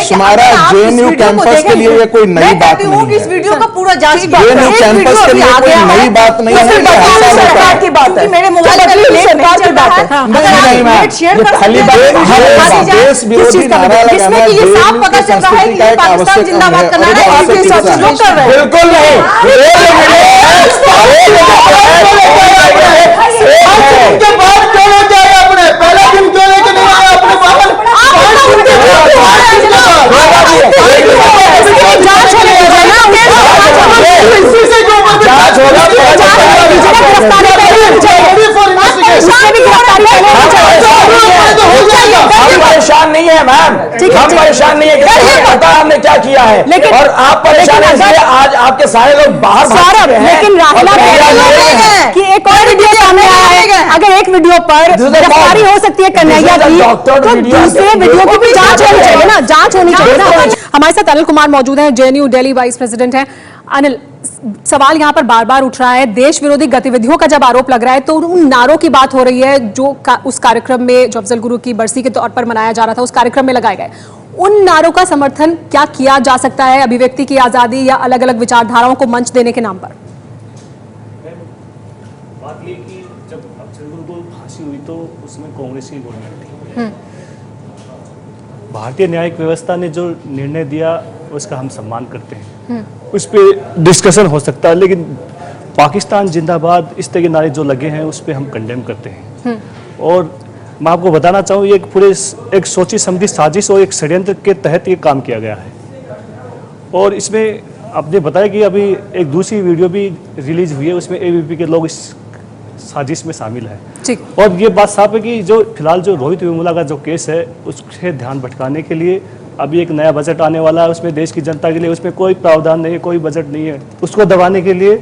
हमारा जेएनयू कैंपस के लिए ये कोई नई बात नहीं है। इस वीडियो का पूरा जांच जेएनयू कैंपस के लिए कोई नई बात नहीं है। सरकार की बात है, मेरे मोबाइल पर सरकार की बात है। की जाए, देश विरोधी नारा जिसमें कि ये साफ पता चल रहा है कि ये पाकिस्तान जिंदाबाद करना है, ऐसे सब लोग कर रहे हैं। बिल्कुल नहीं। उनके बाद क्यों लेके आए अपने, पहला दिन क्यों लेके नहीं आए अपने बाबा? जांच होने दीजिए ना, इसी से क्यों जांच होगा, हम परेशान नहीं है मैम, हम परेशान नहीं है, पता हमने क्या किया है, लेकिन और आप परेशान हैं इसलिए आज आपके सारे लोग बाहर भाग रहे हैं। लेकिन राहुल कि एक और वीडियो सामने आया है, अगर एक वीडियो पर गिरफ्तारी हो सकती है कन्हैया की, तो दूसरे वीडियो की भी जांच होनी चाहिए ना, जांच होनी चाहिए ना। हमारे साथ अनिल कुमार मौजूद हैं, जेएनयू दिल्ली वाइस प्रेसिडेंट हैं। अनिल, सवाल यहाँ पर बार बार उठ रहा है, देश विरोधी गतिविधियों का जब आरोप लग रहा है तो उन नारों की बात हो रही है जो उस कार्यक्रम में जो अफजल गुरु की बरसी के तौर पर मनाया जा रहा था, उस कार्यक्रम में लगाए गए, उन नारों का समर्थन क्या किया जा सकता है अभिव्यक्ति की आजादी या अलग अलग विचारधाराओं को मंच देने के नाम पर? बात ये कि जब अफजल गुरु को फांसी हुई तो उसमें कांग्रेस की गवर्नमेंट थी। भारतीय न्यायिक व्यवस्था ने जो निर्णय दिया उसका हम सम्मान करते हैं, उस पर डिस्कशन हो सकता है, लेकिन पाकिस्तान जिंदाबाद इस तरह के नारे जो लगे हैं उस पर हम कंडेम करते हैं। और मैं आपको बताना चाहूँ ये पूरे एक सोची समझी साजिश और एक षड्यंत्र के तहत ये काम किया गया है। और इसमें आपने बताया कि अभी एक दूसरी वीडियो भी रिलीज हुई है, उसमें एबीवीपी के लोग इस साजिश में शामिल है। और ये बात साफ है कि जो फिलहाल जो रोहित वेमुला का जो केस है उससे ध्यान भटकाने के लिए अभी एक नया बजट आने वाला है, उसमें देश की जनता के लिए उसमें कोई प्रावधान नहीं है, कोई बजट नहीं है, उसको दबाने के लिए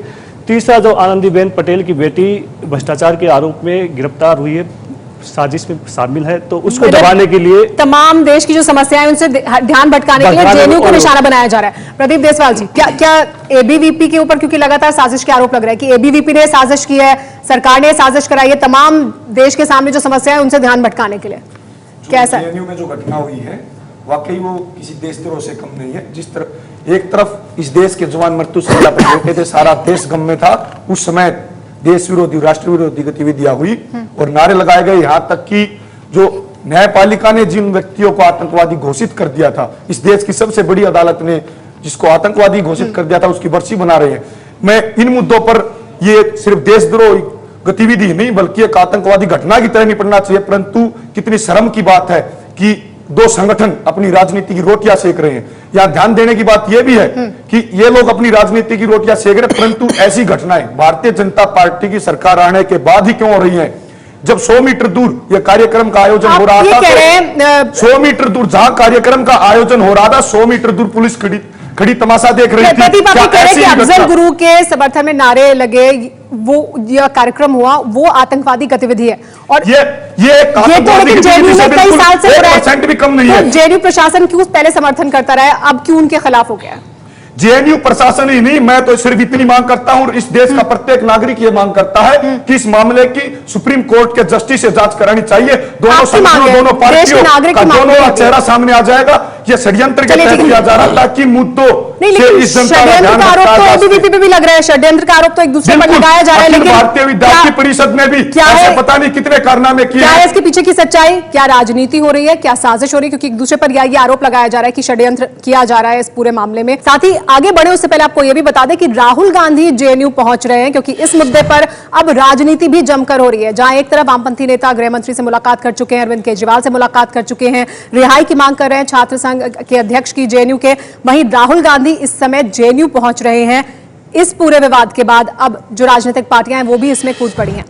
तीसरा जो आनंदीबेन पटेल की बेटी भ्रष्टाचार के आरोप में गिरफ्तार हुई है, साजिश में शामिल है, तो उसको दबाने के लिए तमाम देश की जो समस्याएं उनसे ध्यान भटकाने के लिए जेएनयू को निशाना बनाया जा रहा है। प्रदीप देसवाल जी, क्या एबीवीपी के ऊपर, क्योंकि लगातार साजिश के आरोप लग रहा है कि एबीवीपी ने साजिश की है, सरकार ने साजिश कराई है, तमाम देश के सामने जो समस्याएं उनसे ध्यान भटकाने के लिए, कैसा जेएनयू में जो घटना हुई है वाकई वो किसी देशद्रोह से कम नहीं है। जिस तरह एक तरफ इस देश के जवान मृत्यु सज्जा पर बैठे थे, सारा देश गम में था, उस समय देश विरोधी राष्ट्र विरोधी गतिविधियां हुई और नारे लगाए गए, यहाँ तक कि जो न्यायपालिका ने जिन व्यक्तियों को आतंकवादी घोषित कर दिया था, इस देश की सबसे बड़ी अदालत ने जिसको आतंकवादी घोषित कर दिया था उसकी बरसी बना रहे हैं। मैं इन मुद्दों पर ये सिर्फ देशद्रोह गतिविधि नहीं बल्कि एक आतंकवादी घटना की तरह नहीं पड़ना चाहिए, परंतु कितनी शर्म की बात है कि दो संगठन अपनी राजनीति की रोटियां सेक रहे हैं। यहाँ ध्यान देने की बात यह भी है कि ये लोग अपनी राजनीति की रोटियां सेक रहे, परंतु ऐसी घटनाएं भारतीय जनता पार्टी की सरकार आने के बाद ही क्यों हो रही हैं? जब 100 मीटर दूर यह कार्यक्रम का आयोजन हो रहा था, तो 100 मीटर दूर जहां कार्यक्रम का आयोजन हो रहा था, 100 मीटर दूर पुलिस खड़ी तमाशा देख रही थी। प्रदीप आप कह रहे हैं कि अफजल गुरु के समर्थन में नारे लगे, वो यह कार्यक्रम हुआ, वो आतंकवादी गतिविधि है। और ये तो लेकिन जेएनयू में कई साल से हो रहा है, भी कम नहीं है। जेएनयू प्रशासन क्यों पहले समर्थन करता रहा है, अब क्यों उनके खिलाफ हो गया? जेएनयू प्रशासन ही नहीं, मैं तो सिर्फ इतनी मांग करता हूं और इस देश का प्रत्येक नागरिक ये मांग करता है कि इस मामले की सुप्रीम कोर्ट के जस्टिस से जांच करानी चाहिए। दोनों संगठनों, दोनों पार्टियों का दोनों का चेहरा सामने आ जाएगा। ये षड्यंत्र के तहत किया जा रहा ताकि मुद्दों से इस जनता का ध्यान आरोप तो एबीवीपी पे भी लग रहा है, षड्यंत्र का आरोप तो एक दूसरे पर लगाया जा रहा है, लेकिन भारतीय विद्यार्थी परिषद में भी ऐसे पता नहीं कितने कारनामे किए। क्या है इसके पीछे की सच्चाई? क्या राजनीति हो रही है, क्या साजिश हो रही है? क्योंकि एक दूसरे पर ये आरोप लगाया जा रहा है कि षड्यंत्र किया जा रहा है इस पूरे मामले में। साथ ही आगे बढ़े उससे पहले आपको यह भी बता दें कि राहुल गांधी जेएनयू पहुंच रहे हैं, क्योंकि इस मुद्दे पर अब राजनीति भी जमकर हो रही है। जहां एक तरफ वामपंथी नेता गृह मंत्री से मुलाकात कर चुके हैं, अरविंद केजरीवाल से मुलाकात कर चुके हैं, रिहाई की मांग कर रहे हैं छात्र संघ के अध्यक्ष की जेएनयू के, वहीं राहुल गांधी इस समय जेएनयू पहुंच रहे हैं। इस पूरे विवाद के बाद अब जो राजनीतिक पार्टियां हैं वो भी इसमें कूद पड़ी हैं।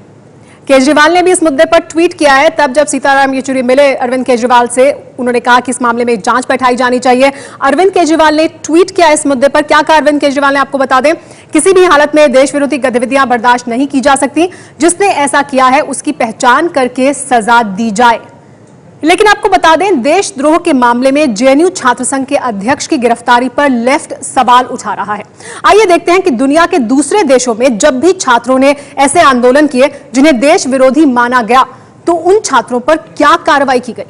केजरीवाल ने भी इस मुद्दे पर ट्वीट किया है। तब जब सीताराम येचुरी मिले अरविंद केजरीवाल से, उन्होंने कहा कि इस मामले में जांच बैठाई जानी चाहिए। अरविंद केजरीवाल ने ट्वीट किया इस मुद्दे पर। क्या कहा अरविंद केजरीवाल ने, आपको बता दें, किसी भी हालत में देश विरोधी गतिविधियां बर्दाश्त नहीं की जा सकती। जिसने ऐसा किया है उसकी पहचान करके सजा दी जाए। लेकिन आपको बता दें, देशद्रोह के मामले में जेएनयू छात्र संघ के अध्यक्ष की गिरफ्तारी पर लेफ्ट सवाल उठा रहा है। आइए देखते हैं कि दुनिया के दूसरे देशों में जब भी छात्रों ने ऐसे आंदोलन किए जिन्हें देश विरोधी माना गया, तो उन छात्रों पर क्या कार्रवाई की गई।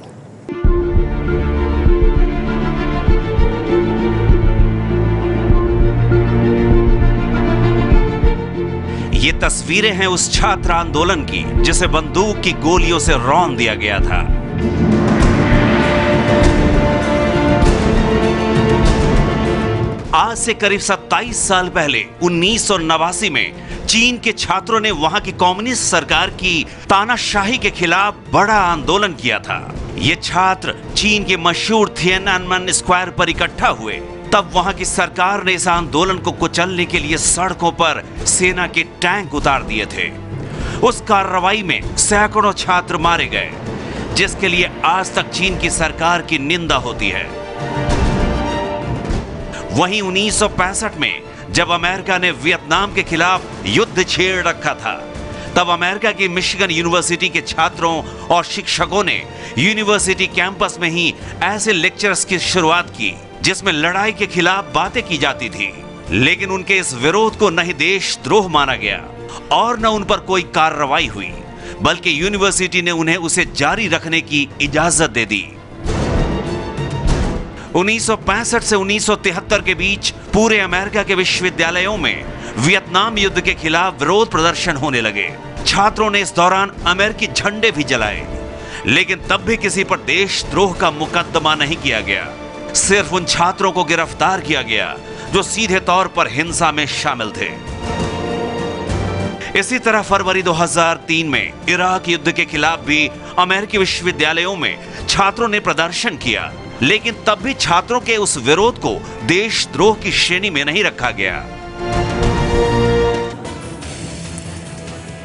ये तस्वीरें हैं उस छात्र आंदोलन की जिसे बंदूक की गोलियों से रौंद दिया गया था। आज से करीब 27 साल पहले 1989 में चीन के छात्रों ने वहां की कम्युनिस्ट सरकार की तानाशाही के खिलाफ बड़ा आंदोलन किया था। ये छात्र चीन के मशहूर थिएनअनमेन स्क्वायर पर इकट्ठा हुए। तब वहां की सरकार ने इस आंदोलन को कुचलने के लिए सड़कों पर सेना के टैंक उतार दिए थे। उस कार्रवाई में सैकड़ों छात्र मारे गए, जिसके लिए आज तक चीन की सरकार की निंदा होती है। वहीं 1965 में जब अमेरिका ने वियतनाम के खिलाफ युद्ध छेड़ रखा था, तब अमेरिका की मिशिगन यूनिवर्सिटी के छात्रों और शिक्षकों ने यूनिवर्सिटी कैंपस में ही ऐसे लेक्चर्स की शुरुआत की जिसमें लड़ाई के खिलाफ बातें की जाती थी। लेकिन उनके इस विरोध को न ही देशद्रोह माना गया और न उन पर कोई कार्रवाई हुई, बल्कि यूनिवर्सिटी ने उन्हें उसे जारी रखने की इजाजत दे दी। 1965 से 1973 के बीच पूरे अमेरिका के विश्वविद्यालयों में वियतनाम युद्ध के खिलाफ विरोध प्रदर्शन होने लगे। छात्रों ने इस दौरान अमेरिकी झंडे भी जलाए, लेकिन तब भी किसी पर देशद्रोह का मुकदमा नहीं किया गया। सिर्फ उन छात्रों को गिरफ्तार किया गया जो सीधे तौर पर हिंसा में शामिल थे। इसी तरह फरवरी 2003 में इराक युद्ध के खिलाफ भी अमेरिकी विश्वविद्यालयों में छात्रों ने प्रदर्शन किया, लेकिन तब भी छात्रों के उस विरोध को देशद्रोह की श्रेणी में नहीं रखा गया।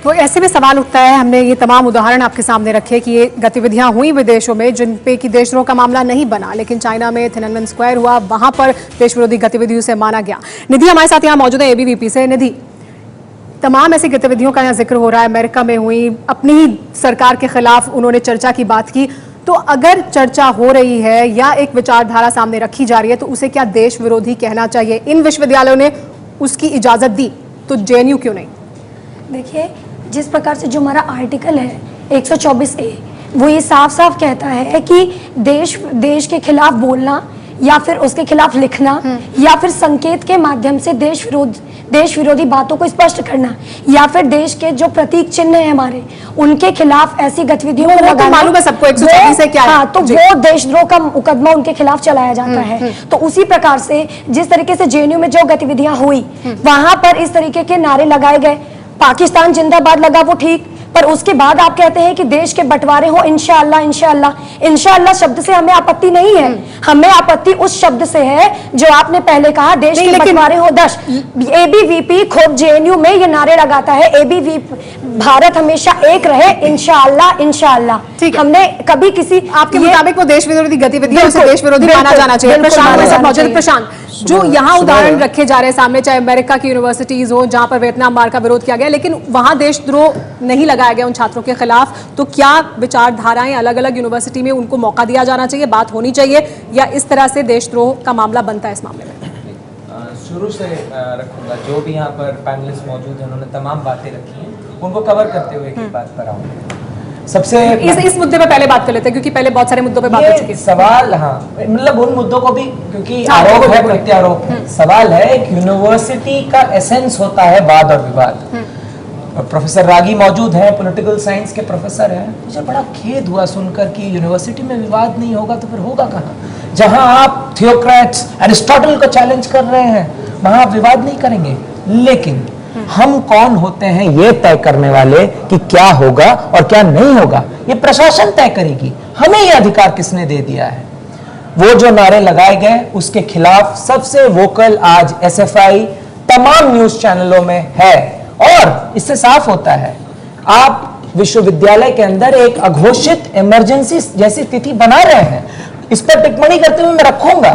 तो ऐसे में सवाल उठता है, हमने ये तमाम उदाहरण आपके सामने रखे कि ये गतिविधियां हुई विदेशों में जिन पे कि देशद्रोह का मामला नहीं बना, लेकिन चाइना में थिएनअनमेन स्क्वायर हुआ, वहां पर देश विरोधी गतिविधियों से माना गया। निधि हमारे साथ यहाँ मौजूद है एबीवीपी से। निधि, तमाम ऐसी गतिविधियों का यहाँ जिक्र हो रहा है, अमेरिका में हुई, अपनी ही सरकार के खिलाफ उन्होंने चर्चा की बात की। तो अगर चर्चा हो रही है या एक विचारधारा सामने रखी जा रही है तो उसे क्या देश विरोधी कहना चाहिए? इन विश्वविद्यालयों ने उसकी इजाजत दी, तो जेएनयू क्यों नहीं? देखिए, जिस प्रकार से जो हमारा आर्टिकल है 124A, वो ये साफ साफ कहता है कि देश के खिलाफ बोलना या फिर उसके खिलाफ लिखना या फिर संकेत के माध्यम से देश विरोधी बातों को स्पष्ट करना या फिर देश के जो प्रतीक चिन्ह है हमारे, उनके खिलाफ ऐसी गतिविधियों को लगाना, मालूम है सबको 124 से क्या है? हाँ, तो वो देशद्रोह का मुकदमा उनके खिलाफ चलाया जाता है। तो उसी प्रकार से जिस तरीके से जेएनयू में जो गतिविधियां हुई, वहां पर इस तरीके के नारे लगाए गए, पाकिस्तान जिंदाबाद लगा, वो ठीक, पर उसके बाद आप कहते हैं कि देश के बंटवारे हो, इंशाअल्लाह इंशाअल्लाह। इंशाअल्लाह शब्द से हमें आपत्ति नहीं है, हमें आपत्ति उस शब्द से है जो आपने पहले कहा, देश के बंटवारे हो। एबीवीपी खुद जेएनयू में ये नारे लगाता है, एबीवीपी भारत हमेशा एक रहे, इंशाअल्लाह इंशाअल्लाह। हमने कभी किसी आपके मुताबिक वो देश विरोधी गतिविधियां, उसे देश विरोधी माना जाना चाहिए। प्रशांत, जो यहाँ उदाहरण रखे जा रहे हैं सामने, चाहे अमेरिका की यूनिवर्सिटीज हो जहां पर वियतनाम वार का विरोध किया गया, लेकिन वहां देशद्रोह नहीं लगाया गया उन छात्रों के खिलाफ, तो क्या विचारधाराएं अलग अलग यूनिवर्सिटी में उनको मौका दिया जाना चाहिए, बात होनी चाहिए, या इस तरह से देशद्रोह का मामला बनता है इस मामले में? शुरू से रखूंगा, जो भी यहाँ पर पैनलिस्ट मौजूद हैं उन्होंने तमाम बातें रखी हैं, उनको कवर करते हुए एक बात पर आऊंगा। सबसे इस मुद्दे पे पहले बात कर लेते हैं, क्योंकि पहले बहुत सारे मुद्दों पे बात हो चुकी है। सवाल, हाँ, मतलब उन मुद्दों को भी, क्योंकि आरोप है, प्रत्यारोप है। सवाल है, एक यूनिवर्सिटी का एसेंस होता है वाद और विवाद। प्रोफेसर रागी मौजूद हैं, पॉलिटिकल साइंस के प्रोफेसर हैं। मुझे बड़ा खेद हुआ सुनकर कि यूनिवर्सिटी में विवाद नहीं होगा तो फिर होगा कहाँ? जहाँ आप थियोक्रेट्स, एरिस्टोटल को चैलेंज कर रहे हैं, वहाँ आप विवाद नहीं करेंगे। लेकिन हम कौन होते हैं ये तय करने वाले कि क्या होगा और क्या नहीं होगा? ये प्रशासन तय करेगी। हमें ये अधिकार किसने दे दिया है? वो जो नारे लगाए गए उसके खिलाफ सबसे वोकल आज एसएफआई तमाम न्यूज चैनलों में है, और इससे साफ होता है आप विश्वविद्यालय के अंदर एक अघोषित इमरजेंसी जैसी तिथि बना रहे हैं। इस पर टिप्पणी करते हुए मैं रखूंगा,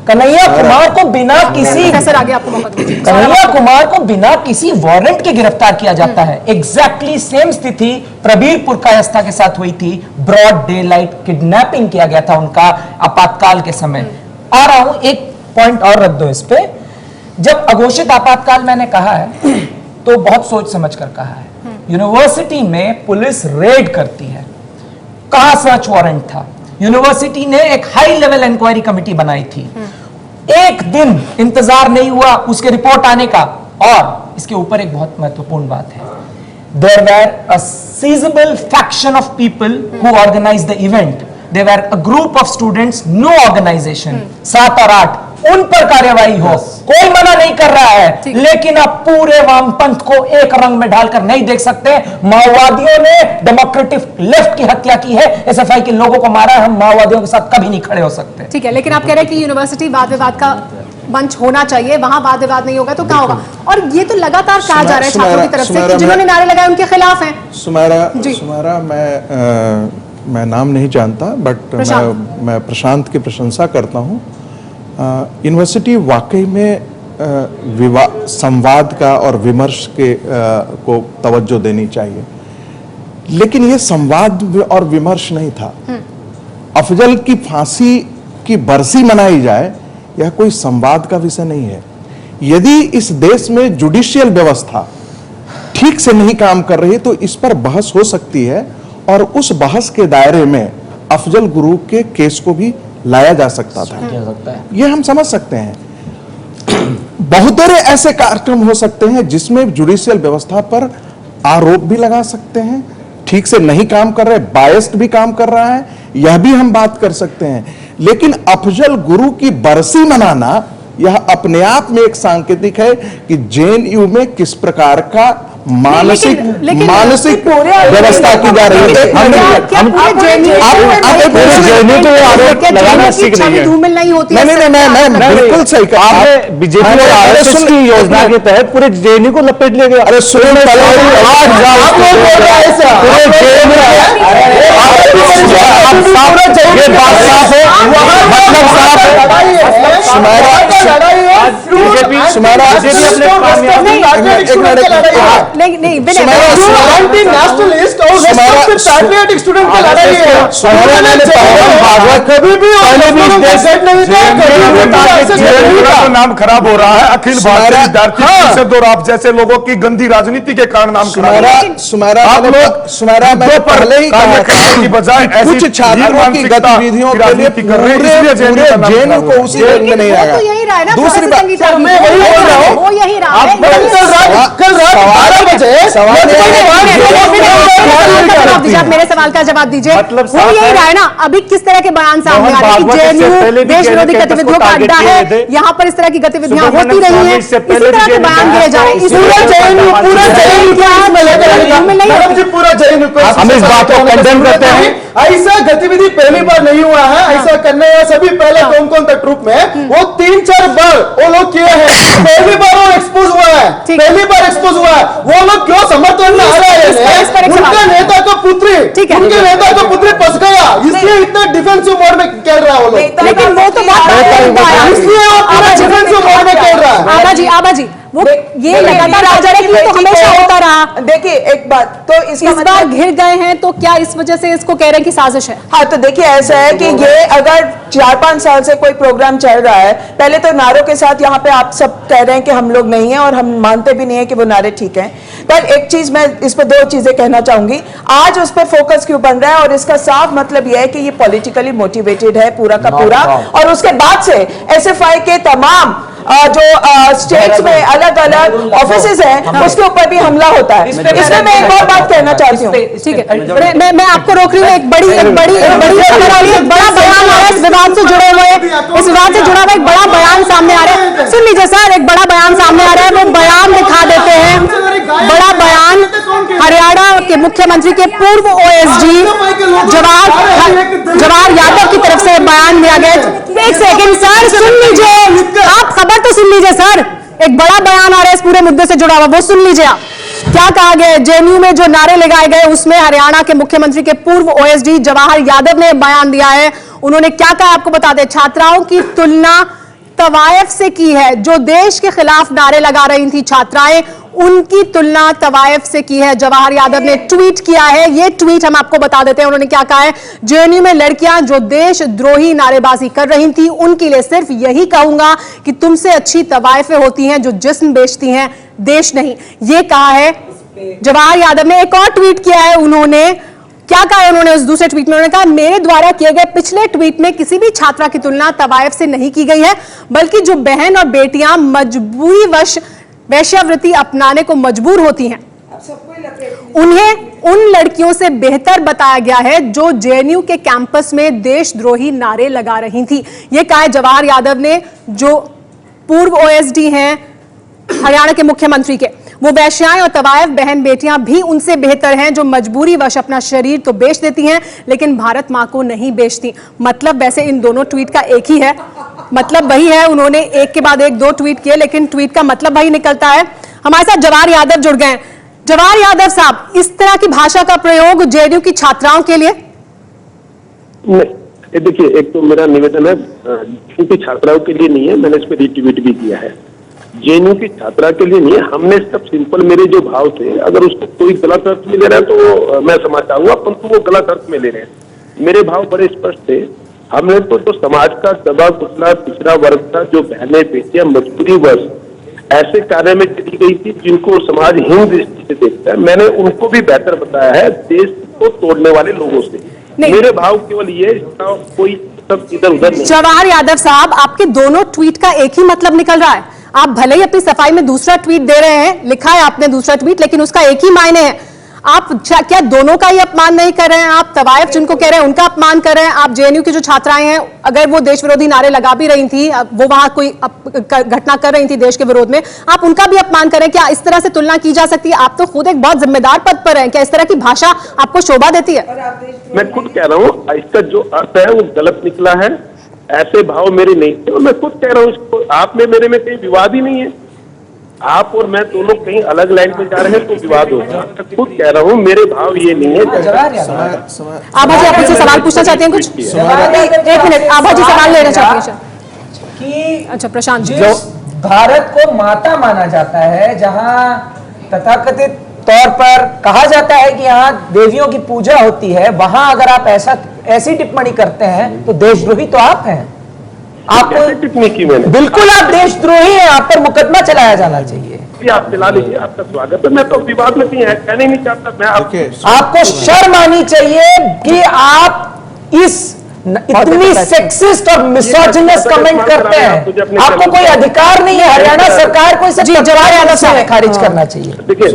कन्हैया कुमार को बिना किसी वारंट के गिरफ्तार किया जाता है। एग्जैक्टली सेम स्थिति प्रबीरपुर कायस्था के साथ हुई थी। ब्रॉड डे लाइट किडनैपिंग किया गया था उनका आपातकाल के समय। आ रहा हूं, एक पॉइंट और रख दो इस पे। जब अघोषित आपातकाल मैंने कहा है तो बहुत सोच समझ कर कहा है। यूनिवर्सिटी में पुलिस रेड करती है, कहां सर्च वारंट था? यूनिवर्सिटी ने एक हाई लेवल इंक्वायरी कमेटी बनाई थी, एक दिन इंतजार नहीं हुआ उसके रिपोर्ट आने का। और इसके ऊपर एक बहुत महत्वपूर्ण बात है, there were a sizeable faction of people who organised the event. There were a group of students, no organisation. 7 और 8 उन पर कार्यवाही हो, कोई मना नहीं कर रहा है, लेकिन आप पूरे वामपंथ को एक रंग में डालकर नहीं देख सकते। माओवादियों ने डेमोक्रेटिक लेफ्ट की हत्या की है, एसएफआई के लोगों को मारा है, हम माओवादियों के साथ कभी नहीं खड़े हो सकते। ठीक है, लेकिन आप कह रहे हैं कि यूनिवर्सिटी वाद विवाद का मंच होना चाहिए, वहां वाद विवाद नहीं होगा तो क्या होगा? और ये तो लगातार कहा जा रहा है छात्रों की तरफ से कि जिन्होंने नारे लगाए उनके खिलाफ हैं। सुमारा मैं नाम नहीं जानता, बट मैं प्रशांत की प्रशंसा करता हूँ। यूनिवर्सिटी वाकई में संवाद का और विमर्श के को तवज्जो देनी चाहिए, लेकिन ये संवाद और विमर्श नहीं था। अफजल की फांसी की बरसी मनाई जाए, यह कोई संवाद का विषय नहीं है। यदि इस देश में जुडिशियल व्यवस्था ठीक से नहीं काम कर रही तो इस पर बहस हो सकती है, और उस बहस के दायरे में अफजल गुरु के केस को भी लाया जा सकता था। यह हम समझ सकते हैं। बहुत सारे ऐसे कार्यक्रम हो सकते हैं जिसमें जुडिशियल व्यवस्था पर आरोप भी लगा सकते हैं, ठीक से नहीं काम कर रहे, बायस्ड भी काम कर रहा है, यह भी हम बात कर सकते हैं। लेकिन अफजल गुरु की बरसी मनाना यह अपने आप में एक सांकेतिक है कि जेएनयू में किस प्रकार का मानसिक व्यवस्था की जा रही है। बिल्कुल सही कहा आपने। बीजेपी और आरएसएस की योजना के तहत पूरे जेएनयू को लपेट लिया गया। अरे नाम खराब हो रहा है, अखिल भारतीय विद्यार्थी परिषद और आप जैसे लोगों की गंदी राजनीति के कारण नाम खराब। आप लोग पहले ही की बजाय कुछ छात्रों की गतिविधियों के लिए पूरे जेएनयू को उसी रंग में नहीं आया। दूसरी बात मैं वही बोल रहा हूँ, वो यही रहा है। कल रात 12 बजे आप मेरे सवाल का जवाब दीजिए। वो यही रहा है ना, अभी किस तरह के बयान सामने आ रहे हैं कि जेएनयू देश विरोधी गतिविधियों का अड्डा है, यहाँ पर इस तरह की गतिविधियां होती रही हैं, इसी तरह के बयान दिए जा रहे हैं। हम इस बात को कंडेम करते हैं। ऐसा गतिविधि पहली बार नहीं हुआ है। ऐसा करने वाले सभी पहले कौन कौन था ट्रुप में, वो 3-4 बार वो लोग किए हैं। पहली बार वो एक्सपोज हुआ है, पहली बार एक्सपोज हुआ है। वो लोग क्यों समर्थन में आ रहे हैं? उनके नेता का पुत्री, उनके नेता का पुत्री फंस गया, इसलिए इतना डिफेंसिव मोड में खेल रहा है वो लोग। लेकिन वो तो इसलिए डिफेंसिव मोड में खेल रहा है। आबा जी वो ये लगातार आ जा रहा है कि तो हमेशा होता रहा। देखिए एक बात तो इस बार घिर गए हैं, तो क्या इस वजह से इसको कह रहे हैं कि साजिश है? हाँ, तो देखिए ऐसा है कि ये अगर 4-5 साल से कोई प्रोग्राम चल रहा है, पहले तो नारों के साथ यहाँ पे आप सब कह रहे हैं कि हम लोग नहीं है, और हम मानते भी नहीं है कि वो नारे ठीक हैं। पर एक चीज मैं इस पर 2 चीजें कहना चाहूंगी। आज उस पर फोकस क्यों बन रहा है, और इसका साफ मतलब यह है कि ये पॉलिटिकली मोटिवेटेड है पूरा का पूरा। और उसके बाद से एसएफआई के तमाम जो स्टेट्स में अलग अलग ऑफिसेज हैं, उसके ऊपर भी हमला होता है। इसमें मैं एक और बात कहना चाहती हूँ। ठीक है, मैं आपको रोक रही हूँ। एक बड़ा बयान आ रहा है इस विवाद से जुड़े हुए, इस विवाद से जुड़ा हुआ एक बड़ा बयान सामने आ रहा है। सुन लीजिए सर, एक बड़ा बयान सामने आ रहा है, वो बयान दिखा देते हैं। बड़ा बयान हरियाणा के मुख्यमंत्री के पूर्व ओएसडी जवाहर यादव की तरफ से बयान दिया गया। एक सेकंड सर, सुन लीजिए, आप खबर तो सुन लीजिए सर। एक बड़ा बयान आ रहा है इस पूरे मुद्दे से जुड़ा हुआ, वो सुन लीजिए आप। क्या कहा गया? जेएनयू में जो नारे लगाए गए उसमें हरियाणा के मुख्यमंत्री के पूर्व ओएसडी जवाहर यादव ने बयान दिया है। उन्होंने क्या कहा आपको बता दें। छात्राओं की तुलना तवायफ से की है। जो देश के खिलाफ नारे लगा रही थी छात्राएं, उनकी तुलना तवायफ से की है। जवाहर यादव ने ट्वीट किया है, ये ट्वीट हम आपको बता देते हैं। उन्होंने क्या कहा है? जेएनयू में लड़कियां जो देशद्रोही नारेबाजी कर रही थी, उनके लिए सिर्फ यही कहूंगा कि तुमसे अच्छी तवायफें होती हैं जो जिस्म बेचती हैं, देश नहीं। ये कहा है जवाहर यादव ने। एक और ट्वीट किया है उन्होंने। क्या कहा उन्होंने उस दूसरे ट्वीट में? उन्होंने कहा मेरे द्वारा किए गए पिछले ट्वीट में किसी भी छात्रा की तुलना तवायफ से नहीं की गई है, बल्कि जो बहन और बेटियां मजबूरीवश वेश्यावृत्ति अपनाने को मजबूर होती हैं, उन्हें उन लड़कियों से बेहतर बताया गया है जो जेएनयू के कैंपस में देशद्रोही नारे लगा रही थी। यह कहा है जवाहर यादव ने, जो पूर्व ओएसडी हैं हरियाणा के मुख्यमंत्री के। वो वैश्याएं और तवायफ बहन बेटियां भी उनसे बेहतर हैं, जो मजबूरी वश अपना शरीर तो बेच देती हैं लेकिन भारत मां को नहीं बेचती। मतलब वैसे इन दोनों ट्वीट का एक ही है, मतलब वही है। उन्होंने एक के बाद एक 2 ट्वीट किए लेकिन ट्वीट का मतलब वही निकलता है। हमारे साथ जवाहर यादव जुड़ गए हैं। जवाहर यादव साहब, इस तरह की भाषा का प्रयोग जेएनयू की छात्राओं के लिए? देखिए, एक तो मेरा निवेदन है, क्योंकि छात्राओं के लिए नहीं है, मैंने इस पर रीट्वीट भी किया है। जेएनयू की छात्रा के लिए नहीं है। हमने सब सिंपल, मेरे जो भाव थे, अगर उसको कोई गलत अर्थ में ले रहा है तो मैं समझ चाहूंगा, परंतु वो गलत अर्थ में ले रहे हैं। मेरे भाव बड़े स्पष्ट थे। हमने तो समाज का दबा कुचला पिछड़ा वर्ग था, जो बहने बेटियां मजबूरी वर्ष ऐसे कार्य में चली गई थी जिनको समाज हीन दृष्टि से देखता है, मैंने उनको भी बेहतर बताया है देश को तोड़ने वाले लोगों से। मेरे भाव केवल ये, इसका कोई सब इधर उधर नहीं। जवाहर यादव साहब, आपके दोनों ट्वीट का एक ही मतलब निकल रहा है। आप भले ही अपनी सफाई में दूसरा ट्वीट दे रहे हैं, लिखा है आपने दूसरा ट्वीट, लेकिन उसका एक ही मायने है। आप क्या दोनों का ही अपमान नहीं कर रहे हैं? आप तवायफ जिनको कह रहे हैं उनका अपमान कर रहे हैं? आप जेएनयू की जो छात्राएं हैं, अगर वो देश विरोधी नारे लगा भी रही थी, वो वहां कोई घटना कर रही थी देश के विरोध में, आप उनका भी अपमान करें? क्या इस तरह से तुलना की जा सकती है? आप तो खुद एक बहुत जिम्मेदार पद पर हैं, क्या इस तरह की भाषा आपको शोभा देती है? मैं खुद कह रहा हूँ, इसका जो अर्थ है वो गलत निकला है। ऐसे भाव मेरे नहीं थे और मैं खुद कह रहा हूँ, आप में मेरे में कहीं विवाद ही नहीं है। आप और मैं दोनों कहीं अलग लाइन पे जा रहे हैं तो विवाद होगा। मैं खुद कह रहा हूँ, मेरे भाव ये नहीं है। आभा जी, आप मुझसे सवाल पूछना चाहते हैं कुछ? एक मिनट, आभा जी सवाल लेना चाहते हैं कि अच्छा प्रशांत जी, जो भारत को माता माना जाता है, जहां तथाकथित तौर पर कहा जाता है कि यहाँ देवियों की पूजा होती है, वहां अगर आप ऐसी टिप्पणी करते हैं तो देशद्रोही तो आप हैं। आपको टिप्पणी की मैंने? बिल्कुल आप देशद्रोही हैं, आप पर मुकदमा चलाया जाना चाहिए। आप चला लीजिए, आपका स्वागत है। मैं तो विवाद में नहीं है, कहने नहीं चाहता मैं। आपको शर्म आनी चाहिए कि आप इस इतनी सेक्सिस्ट और मिसोजिनस कमेंट करते हैं। आपको कोई अधिकार नहीं है। हरियाणा सरकार को इसे जवाहर यादव से खारिज करना चाहिए। देखिए,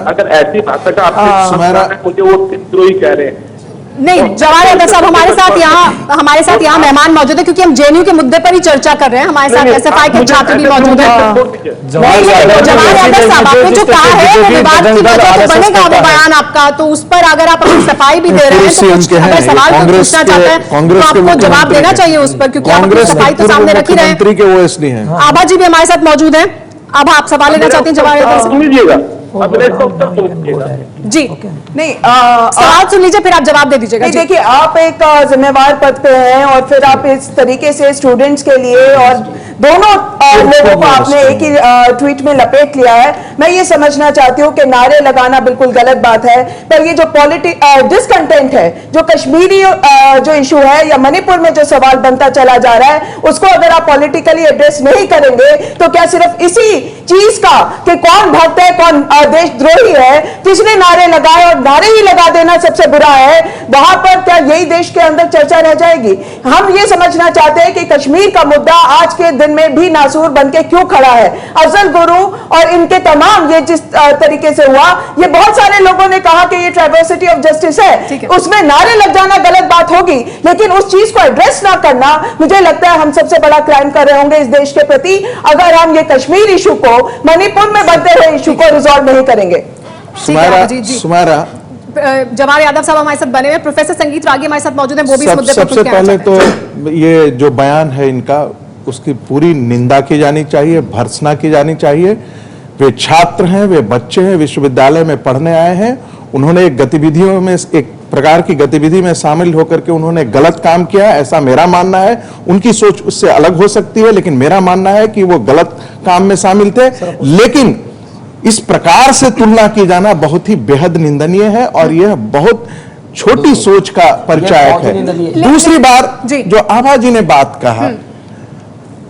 अगर ऐसी भाषा का आप मुझे वो देशद्रोही कह रहे हैं। नहीं, जवाहर यादव साहब हमारे साथ यहाँ मेहमान मौजूद है, क्योंकि हम जेएनयू के मुद्दे पर ही चर्चा कर रहे हैं। हमारे साथ एसएफआई के छात्र भी मौजूद हैं। जवाहर यादव साहब, आपने जो कहा है वो विवाद की वजह से बनेगा वो बयान आपका, तो उस पर अगर आप अपनी सफाई भी दे रहे हैं तो कुछ अगर सवाल को पूछना चाहते हैं तो आपको जवाब देना चाहिए उस पर, क्योंकि आप अपनी सफाई तो सामने रख ही रहे हैं। आभा जी भी हमारे साथ मौजूद हैं। अब आप सवाल लेना चाहते हैं जवाहर यादव साहब? जी नहीं, सवाल सुन लीजिए फिर आप जवाब दे दीजिएगा। देखिए, आप एक जिम्मेवार पद पे हैं और फिर आप इस तरीके से स्टूडेंट्स के लिए और दोनों लोगों को आपने एक ही ट्वीट में लपेट लिया है। मैं ये समझना चाहती हूँ कि नारे लगाना बिल्कुल गलत बात है, पर ये जो डिसकंटेंट है, जो कश्मीरी जो इशू है या मणिपुर में जो सवाल बनता चला जा रहा है, उसको अगर आप पॉलिटिकली एड्रेस नहीं करेंगे तो क्या सिर्फ इसी चीज का कि कौन भक्त है कौन देशद्रोही है, किसने नारे लगाए और नारे ही लगा देना सबसे बुरा है, वहां पर क्या यही देश के अंदर चर्चा रह जाएगी? हम ये समझना चाहते हैं कि कश्मीर का मुद्दा आज के दिन में भी नासूर बनके क्यों खड़ा है। अफजल गुरु और इनके तमाम ये जिस तरीके से हुआ, ये बहुत सारे लोगों ने कहा कि ये ट्राइवर्सिटी ऑफ जस्टिस है, उसमें नारे लग जाना गलत बात होगी, लेकिन उस चीज को एड्रेस ना करना, मुझे लगता है हम सबसे बड़ा क्राइम कर रहे होंगे इस देश के प्रति, अगर हम ये कश्मीर इशू को, मणिपुर में बढ़ते हुए इशू को रिजॉल्व नहीं करेंगे। सुमारा जवाहर यादव साहब हमारे साथ बने हुए, प्रोफेसर संगीत रागी हमारे साथ मौजूद हैं, वो भी इस मुद्दे पर सबसे पहले तो ये जो बयान है इनका, उसकी पूरी निंदा की जानी चाहिए, भर्त्सना की जानी चाहिए। वे छात्र हैं, वे बच्चे हैं, विश्वविद्यालय में पढ़ने आए हैं, उन्होंने एक गतिविधियों में, एक प्रकार की गतिविधि में शामिल होकर के उन्होंने गलत काम किया, ऐसा मेरा मानना है। उनकी सोच उससे अलग हो सकती है, लेकिन मेरा मानना है कि वो गलत काम में शामिल थे। लेकिन इस प्रकार से तुलना की जाना बहुत ही बेहद निंदनीय है और यह बहुत छोटी सोच का परिचायक है। दूसरी बार जो आभा जी ने बात कहा,